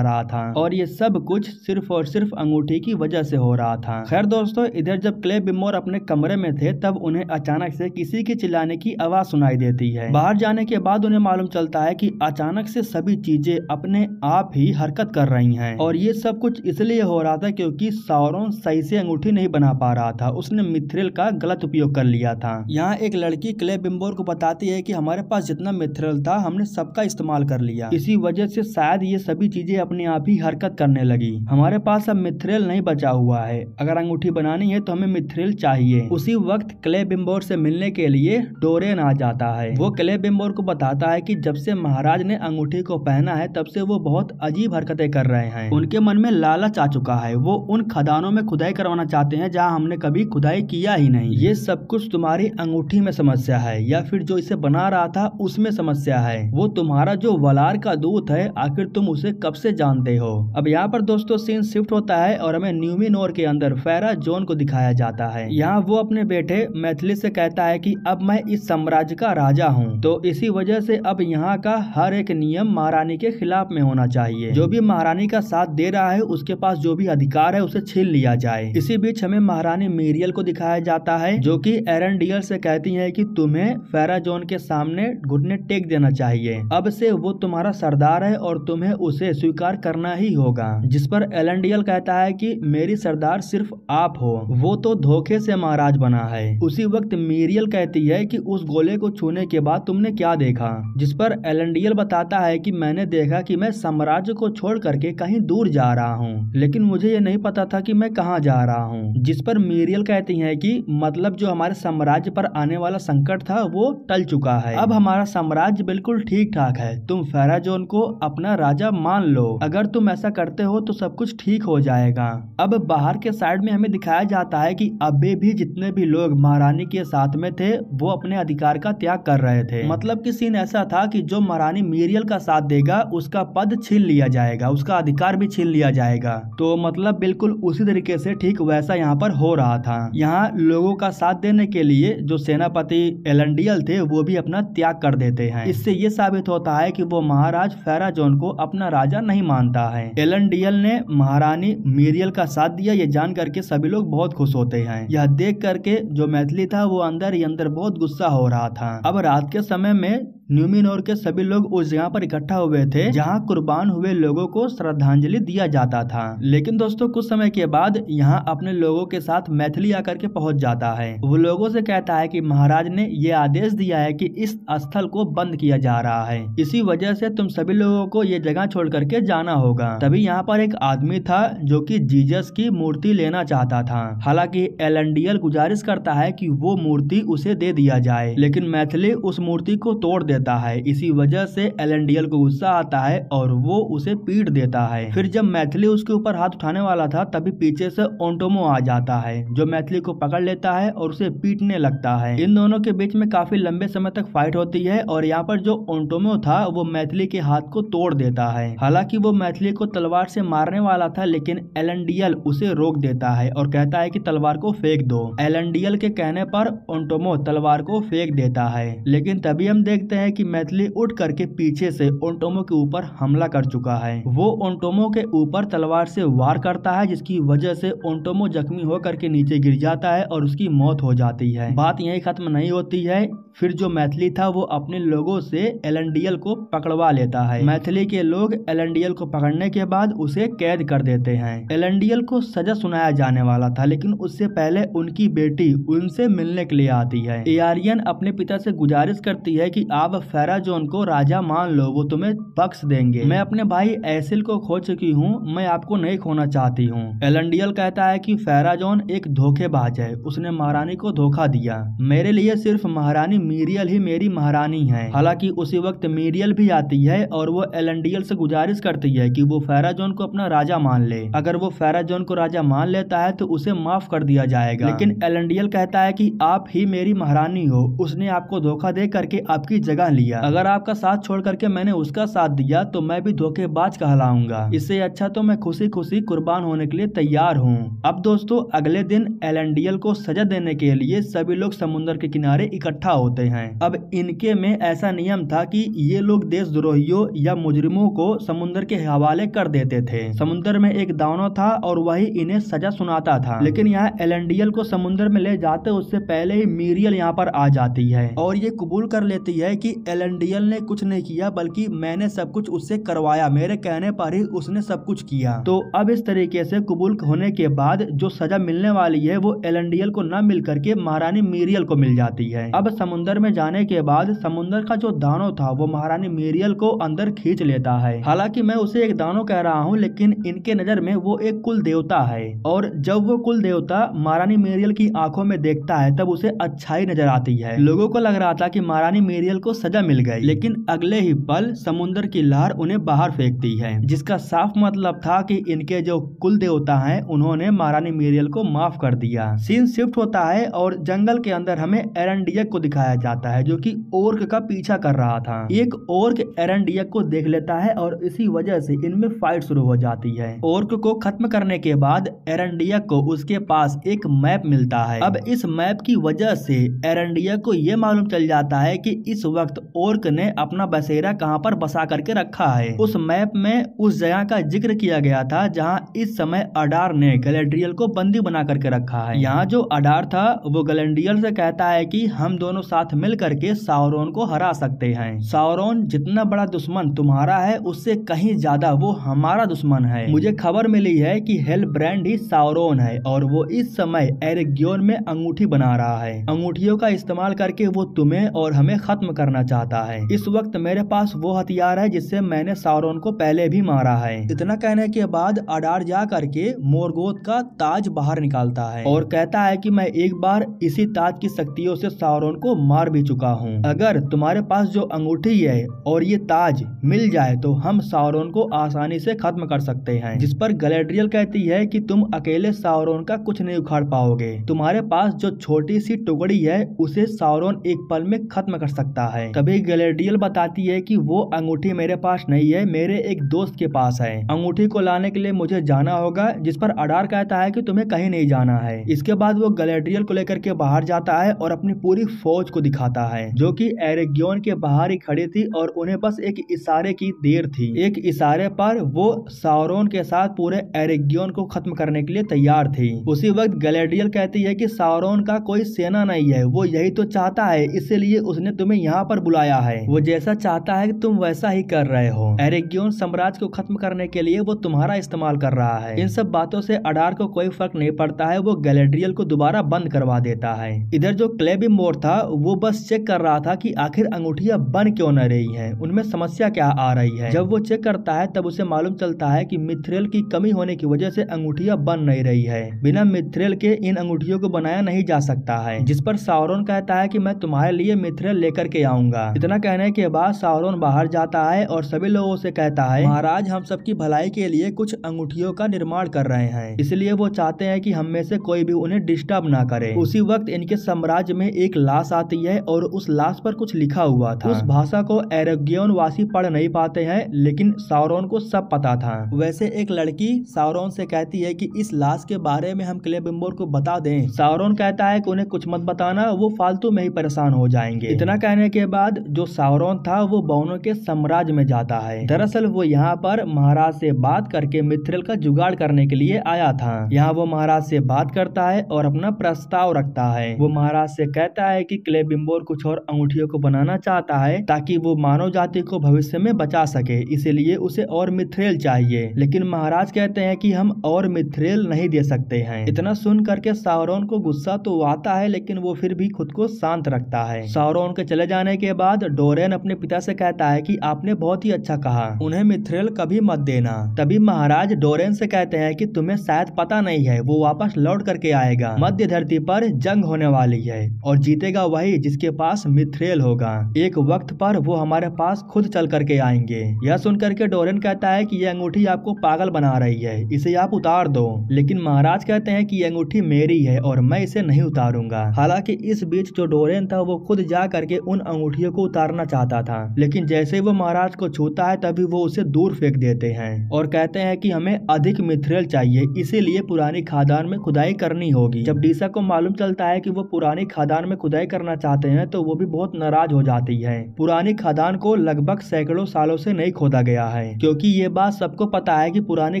Speaker 1: रहा था और ये सब कुछ सिर्फ और सिर्फ अंगूठी की वजह से हो रहा था। खैर दोस्तों, इधर जब क्लेबिम्बोर अपने कमरे में थे तब उन्हें अचानक से किसी के चिल्लाने की आवाज सुनाई देती है। बाहर जाने के बाद उन्हें मालूम चलता है कि अचानक से सभी चीजें अपने आप ही हरकत कर रही हैं और ये सब कुछ इसलिए हो रहा था क्योंकि साउरन सही से अंगूठी नहीं बना पा रहा था, उसने मिथ्रिल का गलत उपयोग कर लिया था। यहाँ एक लड़की क्लेबिम्बोर को बताती है कि हमारे पास जितना मिथ्रिल था हमने सबका इस्तेमाल कर लिया, इसी वजह से शायद ये सभी चीजें अपने आप ही हरकत करने लगी। हमारे पास अब मिथ्रिल नहीं बचा हुआ है, अगर अंगूठी बनानी है तो हमें मिथ्रिल चाहिए। उसी वक्त क्लेबिम्बोर से मिलने के लिए डोरेन आ जाता है। वो क्लेबिम्बोर को बताता है कि जब से महाराज ने अंगूठी को पहना है तब से वो बहुत अजीब हरकतें कर रहे हैं, उनके मन में लालच आ चुका है, वो उन खदानों में खुदाई करवाना चाहते हैं जहाँ हमने कभी खुदाई किया ही नहीं। ये सब कुछ तुम्हारी अंगूठी में समस्या है या फिर जो इसे बना रहा था उसमें समस्या है। वो तुम्हारा जो वलार का दूत है, आखिर तुम उसे कब से जानते हो। अब यहाँ पर दोस्तों सीन शिफ्ट होता है और हमें न्यूमिनोर के अंदर फेराजोन को दिखाया जाता है। यहाँ वो अपने बेटे मैथिली से कहता है कि अब मैं इस साम्राज्य का राजा हूँ, तो इसी वजह से अब यहाँ का हर एक नियम महारानी के खिलाफ में होना चाहिए। जो भी महारानी का साथ दे रहा है उसके पास जो भी अधिकार है उसे छीन लिया जाए। इसी बीच हमें महारानी मीरियल को दिखाया जाता है जो कि एरंडियल से कहती है कि तुम्हें फेराजोन के सामने घुटने टेक देना चाहिए, अब से वो तुम्हारा सरदार है और तुम्हें उसे स्वीकार करना ही होगा। जिस पर एरंडियल कहता है कि मेरी सरदार सिर्फ आप हो, वो तो धोखे से महाराज बना है। उसी वक्त मीरियल कहती है कि उस गोले को छूने के बाद तुमने क्या देखा। जिस पर एरंडियल बताता है कि मैंने देखा कि मैं साम्राज्य को छोड़ करके कहीं दूर जा रहा हूँ, लेकिन मुझे ये नहीं पता था कि मैं कहाँ जा रहा हूँ। जिस पर मीरियल कहती है कि मतलब जो हमारे साम्राज्य पर आने वाला संकट था वो टल चुका है, अब हमारा साम्राज्य बिल्कुल ठीक ठाक है, तुम फेराजोन को अपना राजा मान लो, अगर तुम ऐसा करते हो तो सब कुछ ठीक हो जाएगा। अब बाहर के साइड में हमें दिखाया जाता है कि अभी भी जितने भी लोग महारानी के साथ में थे वो अपने अधिकार का त्याग कर रहे थे। मतलब कि सीन ऐसा था कि जो महारानी मीरियल का साथ देगा उसका पद छीन लिया जाएगा, उसका अधिकार भी छीन लिया जाएगा। तो मतलब बिल्कुल उसी तरीके से ठीक वैसा यहाँ पर हो रहा था। यहाँ लोगों का साथ देने के लिए जो सेनापति एरंडियल थे वो भी अपना त्याग कर देते हैं। इससे ये साबित होता है कि वो महाराज फेराजोन को अपना राजा नहीं मानता है। एरंडियल ने महारानी मीरियल का साथ दिया, ये जान करके सभी लोग बहुत खुश होते हैं। यह देख करके जो मैथिली था वो अंदर ही अंदर बहुत गुस्सा हो रहा था। अब रात के समय में न्यूमिनोर के सभी लोग उस जगह पर इकट्ठा हुए थे जहां कुर्बान हुए लोगों को श्रद्धांजलि दिया जाता था। लेकिन दोस्तों कुछ समय के बाद यहां अपने लोगों के साथ मैथिली आकर के पहुंच जाता है। वो लोगों से कहता है कि महाराज ने ये आदेश दिया है कि इस स्थल को बंद किया जा रहा है, इसी वजह से तुम सभी लोगों को ये जगह छोड़ करके जाना होगा। तभी यहाँ पर एक आदमी था जो कि जीसस की मूर्ति लेना चाहता था। हालांकि एरंडियल गुजारिश करता है कि वो मूर्ति उसे दे दिया जाए, लेकिन मैथिली उस मूर्ति को तोड़ देता है। इसी वजह से एरंडियल को गुस्सा आता है और वो उसे पीट देता है। फिर जब मैथिली उसके ऊपर हाथ उठाने वाला था तभी पीछे से ओंटोमो आ जाता है जो मैथिली को पकड़ लेता है और उसे पीटने लगता है। इन दोनों के बीच में काफी लंबे समय तक फाइट होती है और यहाँ पर जो ओंटोमो था वो मैथिली के हाथ को तोड़ देता है। हालांकि वो मैथिली को तलवार से मारने वाला था, लेकिन एरंडियल उसे रोक देता है और कहता है कि तलवार को फेंक दो। एरंडियल के कहने पर ओंटोमो तलवार को फेंक देता है, लेकिन तभी हम देखते हैं हैं कि मैथिली उठ करके पीछे से ओंटोमो के ऊपर हमला कर चुका है। वो ओंटोमो के ऊपर तलवार से वार करता है, जिसकी वजह से ओंटोमो जख्मी होकर के नीचे गिर जाता है और उसकी मौत हो जाती है। बात यही खत्म नहीं होती है, फिर जो मैथिली था वो अपने लोगों से एलेंडियल को पकड़वा लेता है। मैथिली के लोग एलेंडियल को पकड़ने के बाद उसे कैद कर देते हैं। एलेंडियल को सजा सुनाया जाने वाला था, लेकिन उससे पहले उनकी बेटी उनसे मिलने के लिए आती है। एआरियन अपने पिता से गुजारिश करती है कि आप फेराजोन को राजा मान लो, वो तुम्हें बख्श देंगे। मैं अपने भाई एसिल को खो चुकी हूँ, मैं आपको नहीं खोना चाहती हूँ। एलेंडियल कहता है कि फेराजोन एक धोखेबाज है, उसने महारानी को धोखा दिया। मेरे लिए सिर्फ महारानी मीरियल ही मेरी महारानी है। हालांकि उसी वक्त मीरियल भी आती है और वो एलेंडियल से गुजारिश करती है कि वो फेराजोन को अपना राजा मान ले। अगर वो फेराजोन को राजा मान लेता है तो उसे माफ कर दिया जाएगा, लेकिन एलेंडियल कहता है कि आप ही मेरी महारानी हो, उसने आपको धोखा दे करके आपकी जगह लिया। अगर आपका साथ छोड़ करके मैंने उसका साथ दिया तो मैं भी धोखेबाज कहलाऊंगा। इससे अच्छा तो मैं खुशी खुशी कुर्बान होने के लिए तैयार हूँ। अब दोस्तों, अगले दिन एलेंडियल को सजा देने के लिए सभी लोग समुद्र के किनारे इकट्ठा होते हैं। अब इनके में ऐसा नियम था कि ये लोग देशद्रोहियों या मुजरिमों को समुद्र के हवाले कर देते थे। समुद्र में एक दानव था और वही इन्हें सजा सुनाता था, लेकिन यहाँ एलेंडियल को समुद्र में ले जाते उससे पहले ही मीरियल यहाँ पर आ जाती है और ये कबूल कर लेती है कि एलेंडियल ने कुछ नहीं किया, बल्कि मैंने सब कुछ उससे करवाया, मेरे कहने पर ही उसने सब कुछ किया। तो अब इस तरीके से कबूल होने के बाद जो सजा मिलने वाली है वो एलेंडियल को न मिल करके महारानी मीरियल को मिल जाती है। अब समुद्र में जाने के बाद समुद्र का जो दानव था वो महारानी मीरियल को अंदर खींच लेता है। हालांकि मैं उसे एक दानव कह रहा हूँ, लेकिन इनके नजर में वो एक कुल देवता है और जब वो कुल देवता महारानी मीरियल की आंखों में देखता है तब उसे अच्छाई नजर आती है। लोगों को लग रहा था कि महारानी मीरियल को सजा मिल गई, लेकिन अगले ही पल समुद्र की लहर उन्हें बाहर फेंकती है, जिसका साफ मतलब था कि इनके जो कुल देवता हैं उन्होंने महारानी मीरियल को माफ कर दिया। सीन शिफ्ट होता है और जंगल के अंदर हमें एरेंडियक को दिखाया जाता है जो कि ओर्क का पीछा कर रहा था। एक ओर्क एरेंडियक को देख लेता है और इसी वजह से इनमें फाइट शुरू हो जाती है। ओर्क को खत्म करने के बाद एरेंडियक को उसके पास एक मैप मिलता है। अब इस मैप की वजह से एरेंडियक को यह मालूम चल जाता है कि इस वक्त ओर्क ने अपना बसेरा कहां पर बसा करके रखा है। उस मैप में उस जगह का जिक्र किया गया था जहां इस समय अडार ने गैलेड्रियल को बंदी बना करके रखा है। यहाँ जो अडार था वो गैलेड्रियल से कहता है कि हम दोनों साथ मिल करके साउरोन को हरा सकते हैं। साउरोन जितना बड़ा दुश्मन तुम्हारा है उससे कहीं ज्यादा वो हमारा दुश्मन है। मुझे खबर मिली है कि हेलब्रांड ही साउरोन है और वो इस समय एरेगियन में अंगूठी बना रहा है। अंगूठियों का इस्तेमाल करके वो तुम्हें और हमें खत्म करना चाहता है। इस वक्त मेरे पास वो हथियार है जिससे मैंने साउरोन को पहले भी मारा है। इतना कहने के बाद अडार जा करके मोरगोथ का ताज बाहर निकालता है और कहता है कि मैं एक बार इसी ताज की शक्तियों से साउरोन को मार भी चुका हूँ। अगर तुम्हारे पास जो अंगूठी है और ये ताज मिल जाए तो हम साउरोन को आसानी से खत्म कर सकते हैं। जिस पर गैलेड्रियल कहती है कि तुम अकेले साउरोन का कुछ नहीं उखाड़ पाओगे, तुम्हारे पास जो छोटी सी टुकड़ी है उसे साउरोन एक पल में खत्म कर सकता है। तभी गैलेड्रियल बताती है कि वो अंगूठी मेरे पास नहीं है, मेरे एक दोस्त के पास है। अंगूठी को लाने के लिए मुझे जाना होगा। जिस पर अडार कहता है कि तुम्हें कहीं नहीं जाना है। इसके बाद वो गैलेड्रियल को लेकर के बाहर जाता है और अपनी पूरी फौज को दिखाता है जो कि एरेगियन के बाहर ही खड़ी थी और उन्हें बस एक इशारे की देर थी। एक इशारे पर वो साउरोन के साथ पूरे एरेगियन को खत्म करने के लिए तैयार थी। उसी वक्त गैलेड्रियल कहती है कि साउरोन का कोई सेना नहीं है, वो यही तो चाहता है, इसलिए उसने तुम्हें यहाँ पर बुलाया है। वो जैसा चाहता है कि तुम वैसा ही कर रहे हो। एरेगियन साम्राज्य को खत्म करने के लिए वो तुम्हारा इस्तेमाल कर रहा है। इन सब बातों से अडार को कोई फर्क नहीं पड़ता है, वो गैलेड्रियल को दोबारा बंद करवा देता है। इधर जो क्लेबिमोर था वो बस चेक कर रहा था कि आखिर अंगूठियां बन क्यों न रही हैं, उनमें समस्या क्या आ रही है। जब वो चेक करता है तब उसे मालूम चलता है कि मिथ्रेल की कमी होने की वजह से अंगूठियां बन नहीं रही है। बिना मिथ्रेल के इन अंगूठियों को बनाया नहीं जा सकता है। जिस पर साउरोन कहता है कि मैं तुम्हारे लिए मिथ्रेल लेकर के आऊंगा। इतना कहने के बाद साउरोन बाहर जाता है और सभी लोगों से कहता है, महाराज हम सबकी भलाई के लिए कुछ अंगूठियों का निर्माण कर रहे हैं, इसलिए वो चाहते हैं कि हम में से कोई भी उन्हें डिस्टर्ब ना करे। उसी वक्त इनके साम्राज्य में एक लाश आती है और उस लाश पर कुछ लिखा हुआ था। उस भाषा को एरेगियन वासी पढ़ नहीं पाते हैं, लेकिन साउरोन को सब पता था। वैसे एक लड़की साउरोन से कहती है कि इस लाश के बारे में हम क्लेबिम्बोर को बता दें। साउरोन कहता है कि उन्हें कुछ मत बताना, वो फालतू में ही परेशान हो जाएंगे। इतना कहने के बाद जो सावरॉन था वो बौनों के साम्राज्य में जाता है। दरअसल वो यहाँ पर महाराज से बात करके मिथ्रेल का जुगाड़ करने के लिए आया था। यहाँ वो महाराज से बात करता है और अपना प्रस्ताव रखता है। वो महाराज से कहता है कि क्लेबिम्बोर कुछ और अंगूठियों को बनाना चाहता है ताकि वो मानव जाति को भविष्य में बचा सके, इसीलिए उसे और मिथ्रेल चाहिए। लेकिन महाराज कहते हैं कि हम और मिथ्रेल नहीं दे सकते हैं। इतना सुन करके सावरॉन को गुस्सा तो आता है, लेकिन वो फिर भी खुद को शांत रखता है। सावरॉन के चले जाने के बाद डोरेन अपने पिता से कहता है कि आपने बहुत ही अच्छा कहा, उन्हें मिथ्रेल कभी मत देना। तभी महाराज डोरेन से कहते हैं कि तुम्हें शायद पता नहीं है, वो वापस लौट करके आएगा। मध्य धरती पर जंग होने वाली है और जीतेगा वही जिसके पास मिथ्रेल होगा। एक वक्त पर वो हमारे पास खुद चल करके आएंगे। यह सुन करके डोरेन कहता है कि यह अंगूठी आपको पागल बना रही है, इसे आप उतार दो। लेकिन महाराज कहते हैं कि यह अंगूठी मेरी है और मैं इसे नहीं उतारूंगा। हालांकि इस बीच जो डोरेन था वो खुद जा करके उन अंगूठियों को उतारना चाहता था, लेकिन जैसे वो महाराज को छूता है तभी वो उसे दूर फेंक देते हैं और कहते हैं कि हमें अधिक मिथ्रेल चाहिए, इसीलिए पुरानी खादान में खुदाई करनी होगी। जब डीसा को मालूम चलता है कि वो पुरानी खादान में खुदाई करना चाहते हैं तो वो भी बहुत नाराज हो जाती है। पुरानी खादान को लगभग सैकड़ों सालों से नहीं खोदा गया है, क्योंकि ये बात सबको पता है कि पुरानी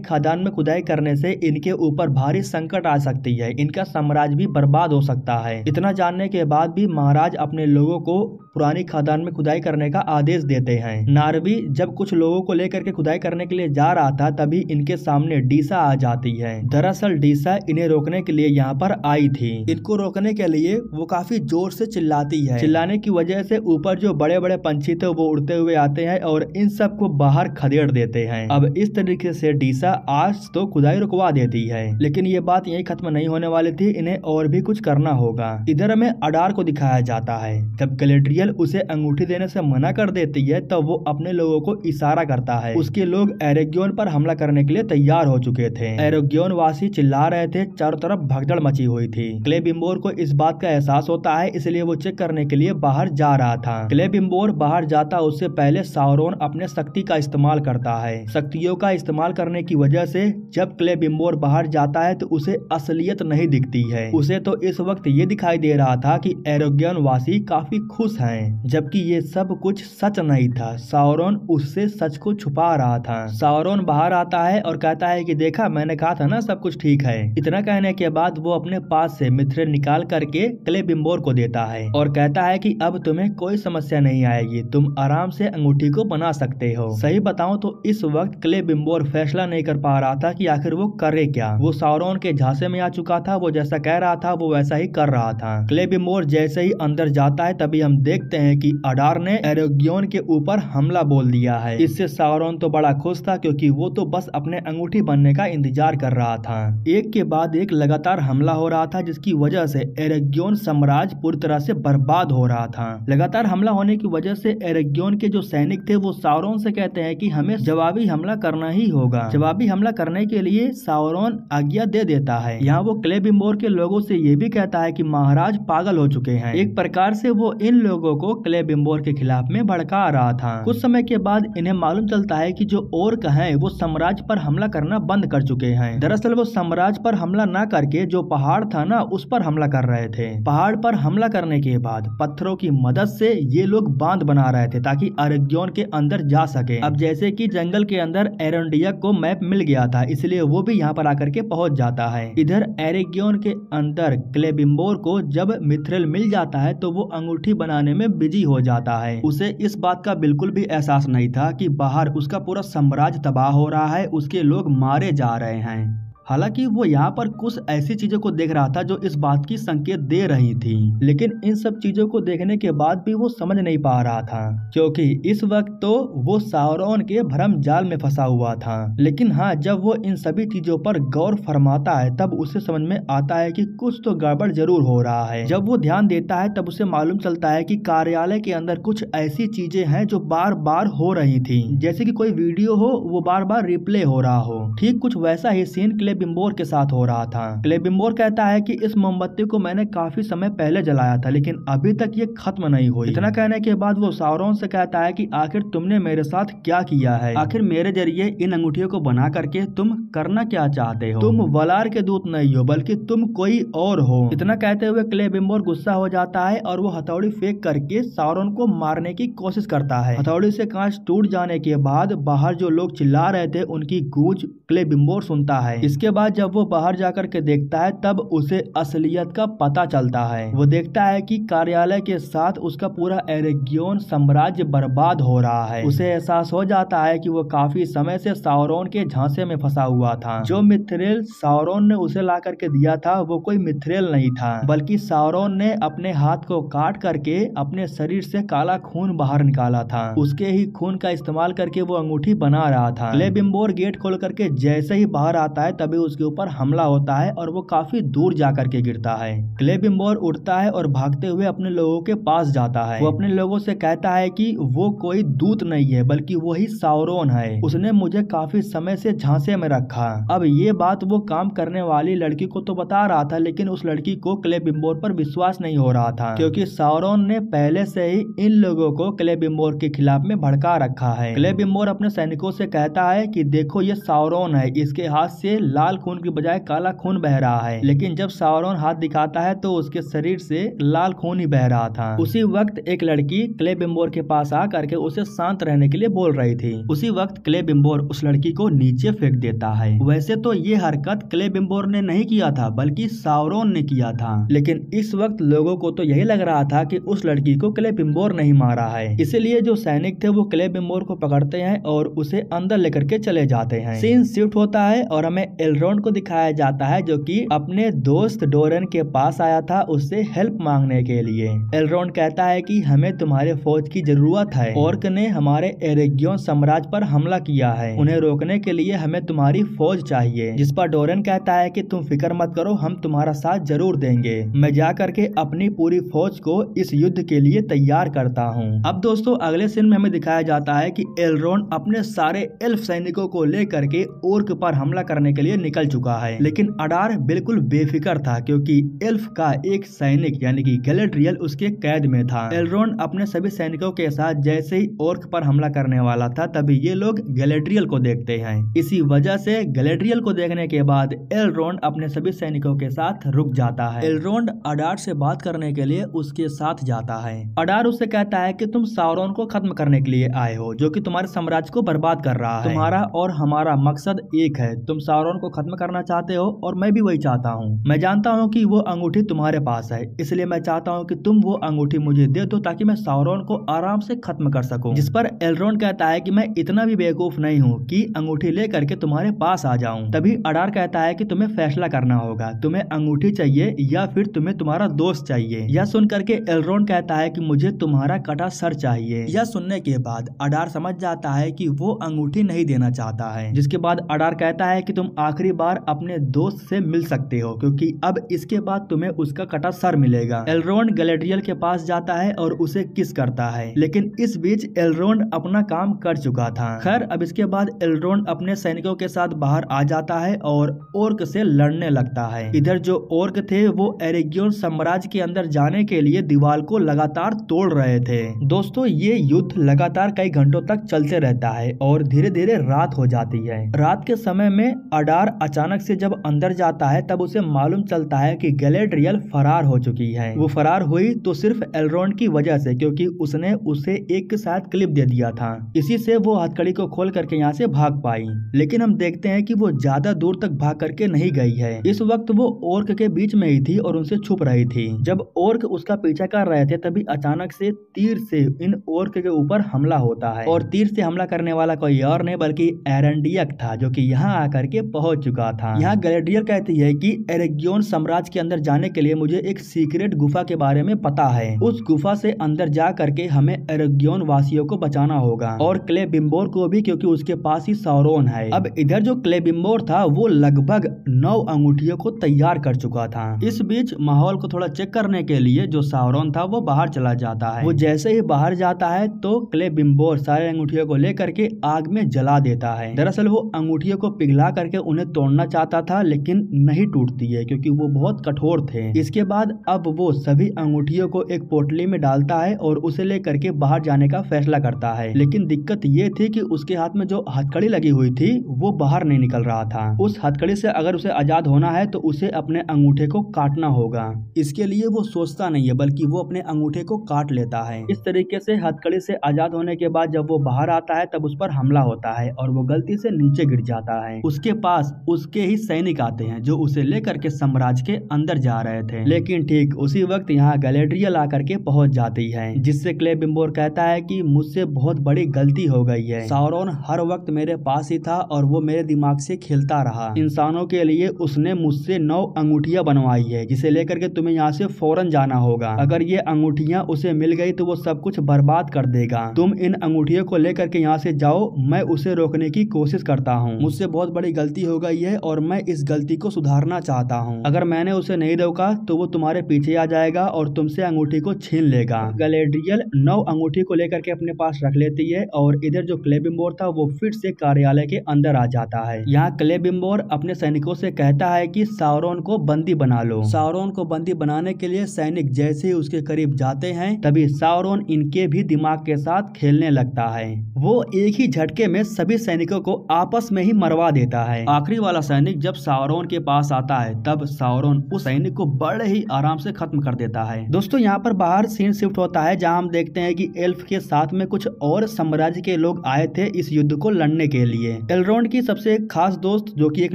Speaker 1: खादान में खुदाई करने से इनके ऊपर भारी संकट आ सकती है, इनका साम्राज्य भी बर्बाद हो सकता है। इतना जानने के बाद भी महाराज अपने लोगों को पुरानी खादान में खुदाई करने का आदेश देते हैं। नारवी जब कुछ लोगों को लेकर के खुदाई करने के लिए जा रहा था तभी इनके सामने डीसा आ जाती है। दरअसल डीसा इन्हें रोकने के लिए यहाँ पर आई थी। इनको रोकने के लिए वो काफी जोर से चिल्लाती है। चिल्लाने की वजह से ऊपर जो बड़े बड़े पंछी थे वो उड़ते हुए आते हैं और इन सब को बाहर खदेड़ देते हैं। अब इस तरीके से डीसा आज तो खुदाई रुकवा देती है, लेकिन ये बात यही खत्म नहीं होने वाली थी, इन्हें और भी कुछ करना होगा। इधर हमें अडार को दिखाया जाता है। जब गैलेड्रियल उसे अंगूठी देने से मना कर देती है तब वो अपने लोगों को इशारा करता है। उसके लोग एरेगियोन पर हमला करने के लिए तैयार हो चुके थे। एरेगियोन वासी चिल्ला रहे थे, चारों तरफ भगदड़ मची हुई थी। क्लेबिम्बोर को इस बात का एहसास होता है, इसलिए वो चेक करने के लिए बाहर जा रहा था। क्लेबिम्बोर बाहर जाता उससे पहले सावरॉन अपने शक्ति का इस्तेमाल करता है। शक्तियों का इस्तेमाल करने की वजह से जब क्लेबिम्बोर बाहर जाता है तो उसे असलियत नहीं दिखती है। उसे तो इस वक्त ये दिखाई दे रहा था कि एरेगियोन वासी काफी खुश हैं, जबकि ये सब कुछ सच नहीं था। सावरॉन उससे सच को छुपा रहा था। सावरॉन बाहर आता है और कहता है कि देखा, मैंने कहा था ना सब कुछ ठीक है। इतना कहने के बाद वो अपने पास से मिथ्रेल निकाल करके क्लेबिम्बोर को देता है और कहता है कि अब तुम्हें कोई समस्या नहीं आएगी, तुम आराम से अंगूठी को बना सकते हो। सही बताऊं तो इस वक्त क्लेबिम्बोर फैसला नहीं कर पा रहा था कि आखिर वो करे क्या। वो सावरॉन के झांसे में आ चुका था, वो जैसा कह रहा था वो वैसा ही कर रहा था। क्लेबिम्बोर जैसे ही अंदर जाता है तभी हम देखते हैं कि अडार ने एरेगियोन के ऊपर हमला बोल दिया है। इससे सावरॉन तो बड़ा खुश था, क्योंकि वो तो बस अपने अंगूठी बनने का इंतजार कर रहा था। एक के बाद एक लगातार हमला हो रहा था, जिसकी वजह से एरेगियोन साम्राज्य पूरी तरह से बर्बाद हो रहा था। लगातार हमला होने की वजह से एरेगियोन के जो सैनिक थे वो सावरॉन से कहते हैं कि हमें जवाबी हमला करना ही होगा। जवाबी हमला करने के लिए सावरॉन आज्ञा दे देता है। यहाँ वो क्लेबिम्बोर के लोगों से ये भी कहता है कि महाराज पागल हो चुके हैं। एक प्रकार से वो इन लोगों को क्लेबिम्बोर के खिलाफ में भड़का रहा था। कुछ समय के बाद इन्हें मालूम चलता है कि जो ओर्क हैं वो साम्राज्य पर हमला करना बंद कर चुके हैं। दरअसल वो साम्राज्य पर हमला न करके जो पहाड़ था ना उस पर हमला कर रहे थे। पहाड़ पर हमला करने के बाद पत्थरों की मदद से ये लोग बांध बना रहे थे ताकि एरेगियोन के अंदर जा सके। अब जैसे कि जंगल के अंदर एरेंडियक को मैप मिल गया था, इसलिए वो भी यहाँ पर आकर के पहुंच जाता है। इधर एरेगियोन के अंदर क्लेबिम्बोर को जब मिथ्रेल मिल जाता है तो वो अंगूठी बनाने में बिजी हो जाता है। उसे इस बात का बिल्कुल भी एहसास नहीं था कि बाहर उसका पूरा साम्राज्य तबाह हो रहा है, उसके लोग मारे जा रहे हैं। हालांकि वो यहाँ पर कुछ ऐसी चीजों को देख रहा था जो इस बात की संकेत दे रही थी, लेकिन इन सब चीजों को देखने के बाद भी वो समझ नहीं पा रहा था, क्योंकि इस वक्त तो वो सावरॉन के भ्रम जाल में फंसा हुआ था। लेकिन हाँ, जब वो इन सभी चीजों पर गौर फरमाता है तब उसे समझ में आता है कि कुछ तो गड़बड़ जरूर हो रहा है। जब वो ध्यान देता है तब उसे मालूम चलता है कि कार्यालय के अंदर कुछ ऐसी चीजें हैं जो बार बार हो रही थी, जैसे कि कोई वीडियो हो वो बार बार रिप्ले हो रहा हो। ठीक कुछ वैसा ही सीन क्लेबिम्बोर के साथ हो रहा था। क्लेबिम्बोर कहता है कि इस मोमबत्ती को मैंने काफी समय पहले जलाया था, लेकिन अभी तक ये खत्म नहीं हुई। इतना कहने के बाद वो साउरॉन से कहता है कि आखिर तुमने मेरे साथ क्या किया है, आखिर मेरे जरिए इन अंगूठियों को बना करके तुम करना क्या चाहते हो? तुम वलार के दूत नहीं हो, बल्कि तुम कोई और हो। इतना कहते हुए क्लेबिम्बोर गुस्सा हो जाता है और वो हथौड़ी फेंक करके साउरॉन को मारने की कोशिश करता है। हथौड़ी से कांच टूट जाने के बाद बाहर जो लोग चिल्ला रहे थे उनकी गूंज क्लेबिम्बोर सुनता है। इसके बाद जब वो बाहर जाकर के देखता है तब उसे असलियत का पता चलता है। वो देखता है कि कार्यालय के साथ उसका पूरा एरेगियन साम्राज्य बर्बाद हो रहा है। उसे एहसास हो जाता है कि वो काफी समय से साउरॉन के झांसे में फंसा हुआ था। जो मिथ्रेल साउरॉन ने उसे ला करके दिया था वो कोई मिथ्रेल नहीं था, बल्कि साउरॉन ने अपने हाथ को काट करके अपने शरीर से काला खून बाहर निकाला था। उसके ही खून का इस्तेमाल करके वो अंगूठी बना रहा था। क्लेबिम्बोर गेट खोल करके जैसे ही बाहर आता है तभी उसके ऊपर हमला होता है और वो काफी दूर जा करके गिरता है। क्लेबिम्बोर उठता है और भागते हुए अपने लोगों के पास जाता है। वो अपने लोगों से कहता है कि वो कोई दूत नहीं है, बल्कि वही साउरॉन है। उसने मुझे काफी समय से झांसे में रखा। अब ये बात वो काम करने वाली लड़की को तो बता रहा था, लेकिन उस लड़की को क्लेबिम्बोर पर विश्वास नहीं हो रहा था, क्योंकि साउरॉन ने पहले से ही इन लोगों को क्लेबिम्बोर के खिलाफ में भड़का रखा है। क्लेबिम्बोर अपने सैनिकों से कहता है कि देखो ये साउरॉन है, इसके हाथ से लाल खून की बजाय काला खून बह रहा है। लेकिन जब साउरॉन हाथ दिखाता है तो उसके शरीर से लाल खून ही बह रहा था। उसी वक्त एक लड़की क्लेबिम्बोर के पास आकर के उसे शांत रहने के लिए बोल रही थी। उसी वक्त क्लेबिम्बोर उस लड़की को नीचे फेंक देता है। वैसे तो ये हरकत क्लेबिम्बोर ने नहीं किया था, बल्कि साउरॉन ने किया था, लेकिन इस वक्त लोगों को तो यही लग रहा था कि उस लड़की को क्लेबिम्बोर नहीं मारा है। इसलिए जो सैनिक थे वो क्लेबिम्बोर को पकड़ते हैं और उसे अंदर लेकर के चले जाते हैं। सीन शिफ्ट होता है और हमें एलरोंड को दिखाया जाता है, जो कि अपने दोस्त डोरन के पास आया था उससे हेल्प मांगने के लिए। एलरोंड कहता है कि हमें तुम्हारे फौज की जरूरत है। ऑर्क ने हमारे एरेगियन साम्राज्य पर हमला किया है, उन्हें रोकने के लिए हमें तुम्हारी फौज चाहिए। जिस पर डोरन कहता है कि तुम फिक्र मत करो, हम तुम्हारा साथ जरूर देंगे। मैं जा करके अपनी पूरी फौज को इस युद्ध के लिए तैयार करता हूँ। अब दोस्तों अगले सीन में हमें दिखाया जाता है कि एलरोंड अपने सारे एल्फ सैनिकों को लेकर के ऑर्क पर हमला करने के लिए निकल चुका है, लेकिन अडार बिल्कुल बेफिक्र था, क्योंकि एल्फ का एक सैनिक यानी कि गैलेड्रियल उसके कैद में था। एलरोंड अपने सभी सैनिकों के साथ जैसे ही ऑर्क पर हमला करने वाला था तभी ये लोग गैलेड्रियल को देखते हैं। इसी वजह से गैलेड्रियल को देखने के बाद एलरोंड अपने सभी सैनिकों के साथ रुक जाता है। एलरोंड अडार से बात करने के लिए उसके साथ जाता है। अडार उससे कहता है कि तुम साउरॉन को खत्म करने के लिए आए हो, जो कि तुम्हारे साम्राज्य को बर्बाद कर रहा है। तुम्हारा और हमारा मकसद एक है, तुम साउरॉन को खत्म करना चाहते हो और मैं भी वही चाहता हूँ। मैं जानता हूँ कि वो अंगूठी तुम्हारे पास है, इसलिए मैं चाहता हूँ कि तुम वो अंगूठी मुझे दे दो ताकि मैं साउरॉन को आराम से खत्म कर सकूं। जिस पर एलरोंड कहता है कि मैं इतना भी बेवकूफ नहीं हूँ कि अंगूठी ले करके तुम्हारे पास आ जाऊं। तभी अडार कहता है कि तुम्हें फैसला करना होगा, तुम्हें अंगूठी चाहिए या फिर तुम्हें तुम्हारा दोस्त चाहिए। यह सुन करके एलरोंड कहता है कि मुझे तुम्हारा कटा सर चाहिए। यह सुनने के बाद अडार समझ जाता है कि वो अंगूठी नहीं देना चाहता है। जिसके बाद अडार कहता है कि तुम आखिरी बार अपने दोस्त से मिल सकते हो, क्योंकि अब इसके बाद तुम्हें उसका कटा सर मिलेगा। एलरोंड गैलेड्रियल के पास जाता है और उसे किस करता है, लेकिन इस बीच एलरोंड अपना काम कर चुका था। खैर अब इसके बाद एलरोंड अपने सैनिकों के साथ बाहर आ जाता है और ऑर्क से लड़ने लगता है। इधर जो ऑर्क थे वो एरेगियन साम्राज्य के अंदर जाने के लिए दीवार को लगातार तोड़ रहे थे। दोस्तों ये युद्ध लगातार कई घंटों तक चलते रहता है और धीरे धीरे रात हो जाती है। रात के समय में अडार अचानक से जब अंदर जाता है तब उसे मालूम चलता है कि गैलेड्रियल फरार हो चुकी है। वो फरार हुई तो सिर्फ एलरोंड की वजह से, क्योंकि उसने उसे एक के साथ क्लिप दे दिया था। इसी से वो हथकड़ी को खोल करके यहाँ से भाग पाई। लेकिन हम देखते हैं कि वो ज्यादा दूर तक भाग करके नहीं गई है। इस वक्त वो ऑर्क के बीच में ही थी और उनसे छुप रही थी। जब ऑर्क उसका पीछा कर रहे थे तभी अचानक से तीर से इन ऑर्क के ऊपर हमला होता है और तीर से हमला करने वाला कोई और नहीं बल्कि एरेंडियक था, जो कि यहाँ आकर के पहुंच चुका था। यहाँ गैलेड्रियल कहती है कि एरेगियन साम्राज्य के अंदर जाने के लिए मुझे एक सीक्रेट गुफा के बारे में पता है। उस गुफा से अंदर जा करके हमें एरेगियन वासियों को बचाना होगा और क्लेबिम्बोर को भी, क्योंकि उसके पास ही साउरॉन है। अब इधर जो क्लेबिम्बोर था वो लगभग 9 अंगूठियों को तैयार कर चुका था। इस बीच माहौल को थोड़ा चेक करने के लिए जो साउरॉन था वो बाहर चला जाता है। वो जैसे ही बाहर जाता है तो क्लेबिम्बोर सारे अंगूठियों को लेकर के आग में जला देता है। दरअसल वो अंगूठियों को पिघला करके उन्हें उन्हें तोड़ना चाहता था, लेकिन नहीं टूटती है क्योंकि वो बहुत कठोर थे। इसके बाद अब वो सभी अंगूठियों को एक पोटली में डालता है और उसे लेकर के बाहर जाने का फैसला करता है। लेकिन दिक्कत ये थी कि उसके हाथ में जो हथकड़ी लगी हुई थी वो बाहर नहीं निकल रहा था। उस हथकड़ी से अगर उसे आजाद होना है तो उसे अपने अंगूठे को काटना होगा। इसके लिए वो सोचता नहीं है बल्कि वो अपने अंगूठे को काट लेता है। इस तरीके से हथकड़ी से आजाद होने के बाद जब वो बाहर आता है तब उस पर हमला होता है और वो गलती से नीचे गिर जाता है। उसके पास उसके ही सैनिक आते हैं जो उसे लेकर के साम्राज्य के अंदर जा रहे थे। लेकिन ठीक उसी वक्त यहाँ गैलेड्रियल आकर के पहुंच जाती है, जिससे क्लेबिम्बोर कहता है कि मुझसे बहुत बड़ी गलती हो गई है। साउरॉन हर वक्त मेरे पास ही था और वो मेरे दिमाग से खेलता रहा। इंसानों के लिए उसने मुझसे 9 अंगूठियां बनवाई है जिसे लेकर के तुम्हें यहाँ से फौरन जाना होगा। अगर ये अंगूठियां उसे मिल गई तो वो सब कुछ बर्बाद कर देगा। तुम इन अंगूठियों को लेकर के यहाँ से जाओ, मैं उसे रोकने की कोशिश करता हूँ। मुझसे बहुत बड़ी गलती हो गई है और मैं इस गलती को सुधारना चाहता हूँ। अगर मैंने उसे नहीं रोका तो वो तुम्हारे पीछे आ जाएगा और तुमसे अंगूठी को छीन लेगा। गैलेड्रियल 9 अंगूठी को लेकर के अपने पास रख लेती है और इधर जो क्लेबिम्बोर था वो फिर से कार्यालय के अंदर आ जाता है। यहाँ क्लेबिम्बोर अपने सैनिकों से कहता है कि साउरॉन को बंदी बना लो। साउरॉन को बंदी बनाने के लिए सैनिक जैसे ही उसके करीब जाते हैं तभी साउरॉन इनके भी दिमाग के साथ खेलने लगता है। वो एक ही झटके में सभी सैनिकों को आपस में ही मरवा देता है। आखिरी वाला सैनिक जब साउरॉन के पास आता है तब साउरॉन उस सैनिक को बड़े ही आराम से खत्म कर देता है। दोस्तों यहाँ पर बाहर सीन शिफ्ट होता है जहाँ हम देखते हैं कि एल्फ के साथ में कुछ और साम्राज्य के लोग आए थे इस युद्ध को लड़ने के लिए। एलरोंड की सबसे खास दोस्त जो कि एक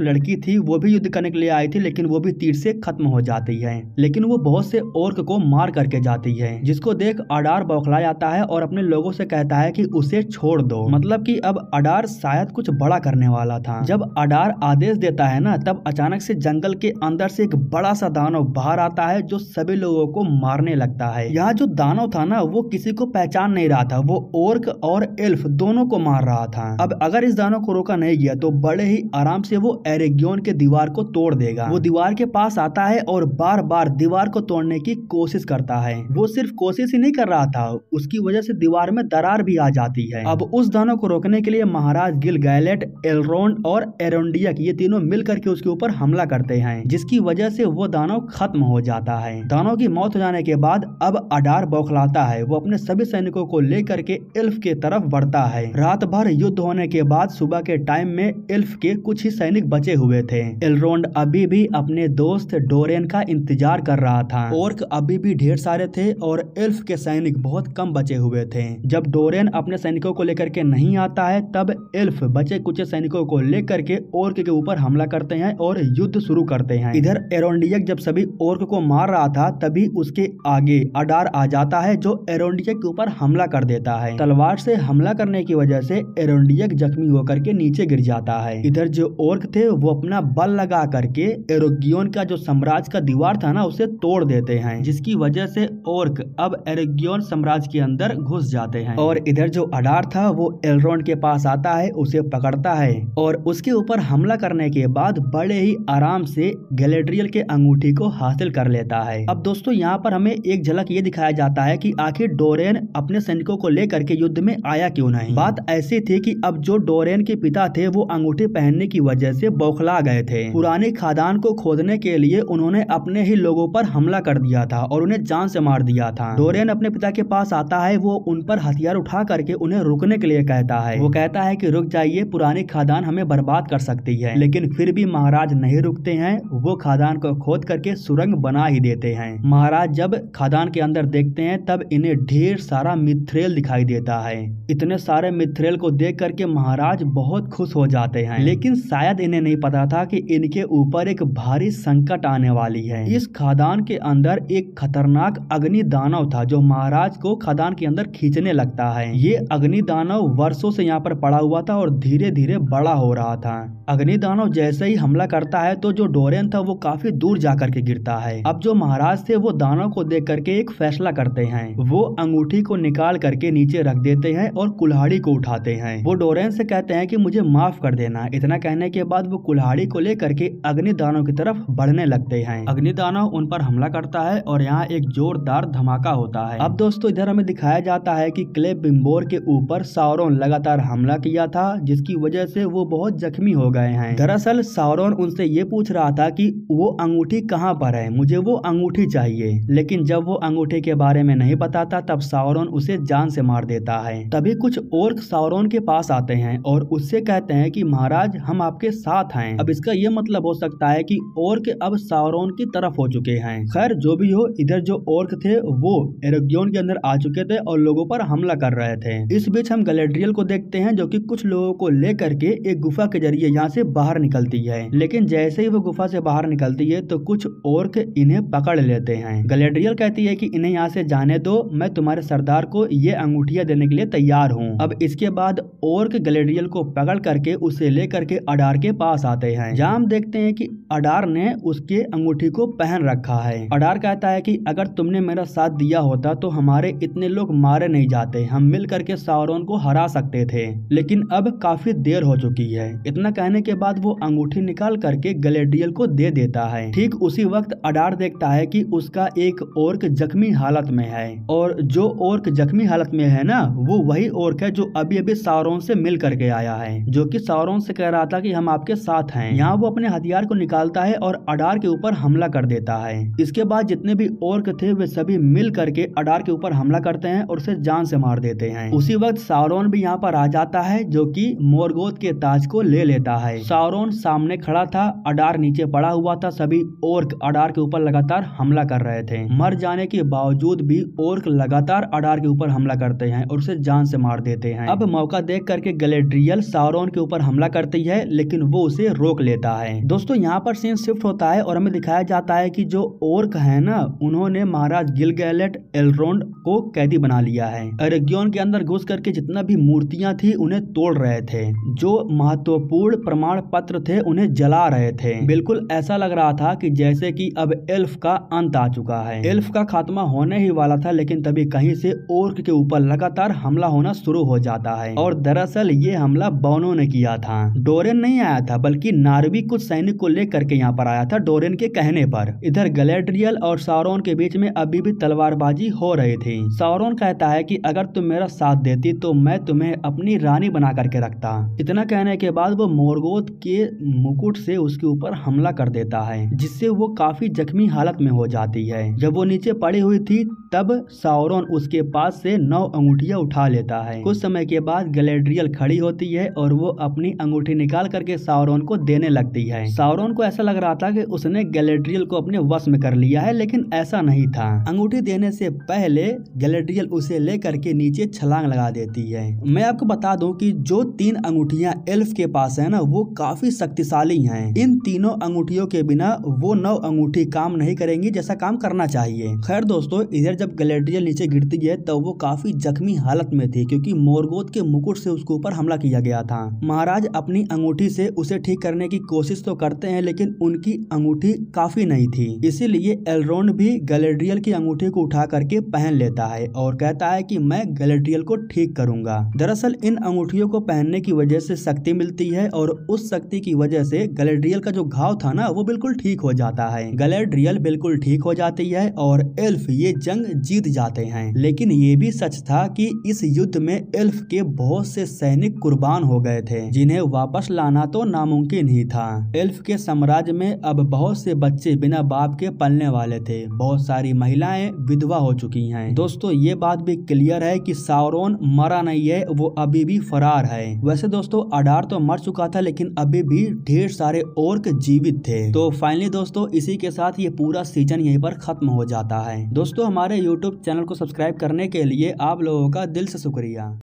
Speaker 1: लड़की थी वो भी युद्ध करने के लिए आई थी, लेकिन वो भी तीर से खत्म हो जाती है। लेकिन वो बहुत से ऑर्क को मार करके जाती है, जिसको देख अडार बौखला जाता है और अपने लोगों से कहता है कि उसे छोड़ दो। मतलब कि अब अडार शायद कुछ बड़ा करने वाला था। जब अडार आदेश देता है ना तब अचानक से जंगल के अंदर से एक बड़ा सा दानव बाहर आता है जो सभी लोगों को मारने लगता है। यहाँ जो दानव था ना वो किसी को पहचान नहीं रहा था, वो ऑर्क और एल्फ दोनों को मार रहा था। अब अगर इस दानव को रोका नहीं गया तो बड़े ही आराम से वो एरेगियन के दीवार को तोड़ देगा। वो दीवार के पास आता है और बार बार दीवार को तोड़ने की कोशिश करता है। वो सिर्फ कोशिश ही नहीं कर रहा था, उसकी वजह से दीवार में दरार भी आ जाती है। अब उस दानव को रोकने के लिए महाराज गिलगैलेट, एलरोंड और एरोंडियक ये तीनों मिल करके उसके ऊपर हमला करते हैं, जिसकी वजह से वो दानव खत्म हो जाता है। दानव की मौत हो जाने के बाद अब अडार बौखलाता है। वो अपने सभी सैनिकों को लेकर के एल्फ के तरफ बढ़ता है। रात भर युद्ध होने के बाद सुबह के टाइम में एल्फ के कुछ ही सैनिक बचे हुए थे। एलरोंड अभी भी अपने दोस्त डोरेन का इंतजार कर रहा था। ऑर्क अभी भी ढेर सारे थे और एल्फ के सैनिक बहुत कम बचे हुए थे। जब डोरेन अपने सैनिकों को लेकर के नहीं आता है तब एल्फ बचे कुछ सैनिकों को लेकर के ऑर्क के ऊपर हमला करते हैं और युद्ध शुरू करते हैं। इधर एरोंडियक जब सभी ऑर्क को मार रहा था तभी उसके आगे अडार आ जाता है जो एरोंडियक के ऊपर हमला कर देता है। तलवार से हमला करने की वजह से एरोंडियक जख्मी होकर के नीचे गिर जाता है। इधर जो ऑर्क थे वो अपना बल लगा करके एरोगियन का जो साम्राज्य का दीवार था ना उसे तोड़ देते हैं, जिसकी वजह से ऑर्क अब एरोगियन साम्राज्य के अंदर घुस जाते हैं। और इधर जो अडार था वो एलरोंड के पास आता है, उसे पकड़ता है और उसके ऊपर हमला करने के बाद बड़े ही आराम से गैलेड्रियल के अंगूठी को हासिल कर लेता है। अब दोस्तों यहाँ पर हमें एक झलक ये दिखाया जाता है कि आखिर डोरेन अपने सैनिकों को लेकर के युद्ध में आया क्यों नहीं। बात ऐसी थी कि अब जो डोरेन के पिता थे वो अंगूठी पहनने की वजह से बौखला गए थे। पुरानी खादान को खोदने के लिए उन्होंने अपने ही लोगों पर हमला कर दिया था और उन्हें जान से मार दिया था। डोरेन अपने पिता के पास आता है, वो उन पर हथियार उठा करके उन्हें रुकने के लिए कहता है। वो कहता है कि रुक जाइए, पुरानी खादान हमें बर्बाद कर सकती है। लेकिन फिर भी महाराज नहीं रुकते हैं, वो खादान को खोद करके सुरंग बना ही देते हैं। महाराज जब खादान के अंदर देखते हैं तब इन्हें ढेर सारा मिथ्रेल दिखाई देता है। इतने सारे मिथ्रेल को देख करके महाराज बहुत खुश हो जाते हैं, लेकिन शायद इन्हें नहीं पता था कि इनके ऊपर एक भारी संकट आने वाली है। इस खादान के अंदर एक खतरनाक अग्नि दानव था जो महाराज को खादान के अंदर खींचने लगता है। ये अग्नि दानव वर्षों से यहाँ पर पड़ा हुआ था और धीरे धीरे बड़ा हो रहा था। अग्नि दानव जैसे ही हमला करता है तो जो डोरेन था वो काफी दूर जाकर के गिरता है। अब जो महाराज थे वो दानव को देख करके एक फैसला करते हैं। वो अंगूठी को निकाल करके नीचे रख देते हैं और कुल्हाड़ी को उठाते हैं। वो डोरेन से कहते हैं कि मुझे माफ कर देना। इतना कहने के बाद वो कुल्हाड़ी को लेकर के अग्नि दानव की तरफ बढ़ने लगते हैं। अग्नि दानव उन पर हमला करता है और यहाँ एक जोरदार धमाका होता है। अब दोस्तों इधर हमें दिखाया जाता है कि क्लेबिम्बोर के ऊपर साउरॉन लगातार हमला किया था, जिसकी वजह से वो बहुत जख्मी हो गए हैं। दरअसल साउरॉन उनसे ये पूछ रहा था कि वो अंगूठी कहाँ पर है, मुझे वो अंगूठी चाहिए। लेकिन जब वो अंगूठी के बारे में नहीं बताता तब साउरॉन उसे जान से मार देता है। तभी कुछ ओर्क साउरॉन के पास आते हैं और उससे कहते हैं कि महाराज हम आपके साथ हैं। अब इसका ये मतलब हो सकता है कि ओर्क अब साउरॉन की तरफ हो चुके हैं। खैर जो भी हो, इधर जो ओर्क थे वो एरेगियन के अंदर आ चुके थे और लोगों पर हमला कर रहे थे। इस बीच हम गैलेड्रियल को देखते हैं जो कि कुछ लोगों को लेकर के एक गुफा के जरिए यहाँ से बाहर निकलती है। लेकिन जैसे ही वो गुफा से बाहर निकलती है तो कुछ ओर्क इन्हें पकड़ लेते हैं। गैलेड्रियल कहती है कि इन्हें यहाँ से जाने दो, मैं तुम्हारे सरदार को ये अंगूठियां देने के लिए तैयार हूँ। अब इसके बाद ओर्क गैलेड्रियल को पकड़ करके उसे लेकर के अडार के पास आते हैं, जहाँ हम देखते हैं कि अडार ने उसके अंगूठी को पहन रखा है। अडार कहता है कि अगर तुमने मेरा साथ दिया होता तो हमारे इतने लोग मारे नहीं जाते, हम मिल करके साउरॉन को हरा सकते थे, लेकिन अब काफी देर हो चुकी है। इतना कहने के बाद वो अंगूठी निकाल करके गैलेड्रियल को दे देता है। ठीक उसी वक्त अडार देखता है कि उसका एक ओर्क जख्मी हालत में है, और जो ओर्क जख्मी हालत में है ना, वो वही ओर्क है जो अभी अभी साउरॉन से मिल करके आया है, जो कि साउरॉन से कह रहा था कि हम आपके साथ हैं। यहाँ वो अपने हथियार को निकालता है और अडार के ऊपर हमला कर देता है। इसके बाद जितने भी ओर्क थे वे सभी मिल करके अडार के ऊपर हमला करते हैं और उसे जान से मार देते हैं। उसी वक्त साउरॉन भी यहाँ पर आ जाता है, जो कि मोर्गोथ के ताज को ले लेता है। साउरॉन सामने खड़ा था, अडार नीचे पड़ा हुआ था। सभी ओर्क अडार के ऊपर लगातार हमला कर रहे थे। मर जाने के बावजूद भी ओर्क लगातार अडार के ऊपर हमला करते हैं और उसे जान से मार देते हैं। अब मौका देख करके गैलेड्रियल साउरॉन के ऊपर हमला करती है, लेकिन वो उसे रोक लेता है। दोस्तों यहाँ पर सीन शिफ्ट होता है और हमें दिखाया जाता है कि जो ओर्क है ना, उन्होंने महाराज गिलगैलेट एल्रोंड को कैदी बना लिया है। एरेगियन के अंदर घुस करके जितना भी मूर्तियां थी उन्हें तोड़ रहे थे, जो महत्वपूर्ण प्रमाण पत्र थे उन्हें जला रहे थे। बिल्कुल ऐसा लग रहा था कि जैसे कि अब एल्फ का अंत आ चुका है, एल्फ का खात्मा होने ही वाला था। लेकिन तभी कहीं से ओर्क के ऊपर लगातार हमला होना शुरू हो जाता है, और दरअसल ये हमला बोनो ने किया था। डोरेन नहीं आया था, बल्कि नार्वी कुछ सैनिक को लेकर के यहाँ पर आया था डोरेन के कहने पर। इधर गैलेड्रियल और साउरॉन के बीच में अभी भी तलवारबाजी हो रही थी। साउरॉन कहता है कि अगर तुम मेरा साथ देती तो मैं तुम्हें अपनी रानी बना करके रखता। इतना कहने के बाद वो मोर्गोथ के मुकुट से उसके ऊपर हमला कर देता है, जिससे वो काफी जख्मी हालत में हो जाती है। जब वो नीचे पड़ी हुई थी तब साउरॉन उसके पास से 9 अंगूठियां उठा लेता है। कुछ समय के बाद गैलेड्रियल खड़ी होती है और वो अपनी अंगूठी निकाल करके साउरॉन को देने लगती है। साउरॉन को ऐसा लग रहा था कि उसने गैलेड्रियल को अपने वश में कर लिया है, लेकिन ऐसा नहीं था। अंगूठी देने से पहले गैलेड्रियल उसे लेकर के नीचे छलांग लगा देती है। मैं आपको बता दूं कि जो 3 अंगूठियां एल्फ के पास है ना, वो काफी शक्तिशाली हैं। इन तीनों अंगूठियों के बिना वो 9 अंगूठी काम नहीं करेंगी जैसा काम करना चाहिए। खैर दोस्तों, इधर जब गैलेड्रियल नीचे गिरती है तो वो काफी जख्मी हालत में थी, क्योंकि मोर्गोथ के मुकुट से उसके ऊपर हमला किया गया था। महाराज अपनी अंगूठी से उसे ठीक करने की कोशिश तो करते हैं, लेकिन उनकी अंगूठी काफी नहीं थी। इसीलिए एल्रोंड भी गैलेड्रियल की अंगूठी को उठा करके पहन लेता है और कहता है कि मैं गैलेड्रियल को ठीक करूंगा। दरअसल इन अंगूठियों को पहनने की वजह से शक्ति मिलती है, और उस शक्ति की वजह से गैलेड्रियल का जो घाव था ना, वो बिल्कुल ठीक हो जाता है। गैलेड्रियल बिल्कुल ठीक हो जाती है और एल्फ ये जंग जीत जाते हैं। लेकिन ये भी सच था कि इस युद्ध में एल्फ के बहुत से सैनिक कुर्बान हो गए थे, जिन्हें वापस लाना तो नामुमकिन ही था। एल्फ के साम्राज्य में अब बहुत से बच्चे बिना बाप के पलने वाले थे। बहुत सारी महिलाएं विधवा हो चुकी हैं। दोस्तों ये बात भी क्लियर है कि साउरॉन मरा नहीं है, वो अभी भी फरार है। वैसे दोस्तों अडार तो मर चुका था, लेकिन अभी भी ढेर सारे ओर्क जीवित थे। तो फाइनली दोस्तों इसी के साथ ये पूरा सीजन यहीं पर खत्म हो जाता है। दोस्तों हमारे YouTube चैनल को सब्सक्राइब करने के लिए आप लोगों का दिल से शुक्रिया।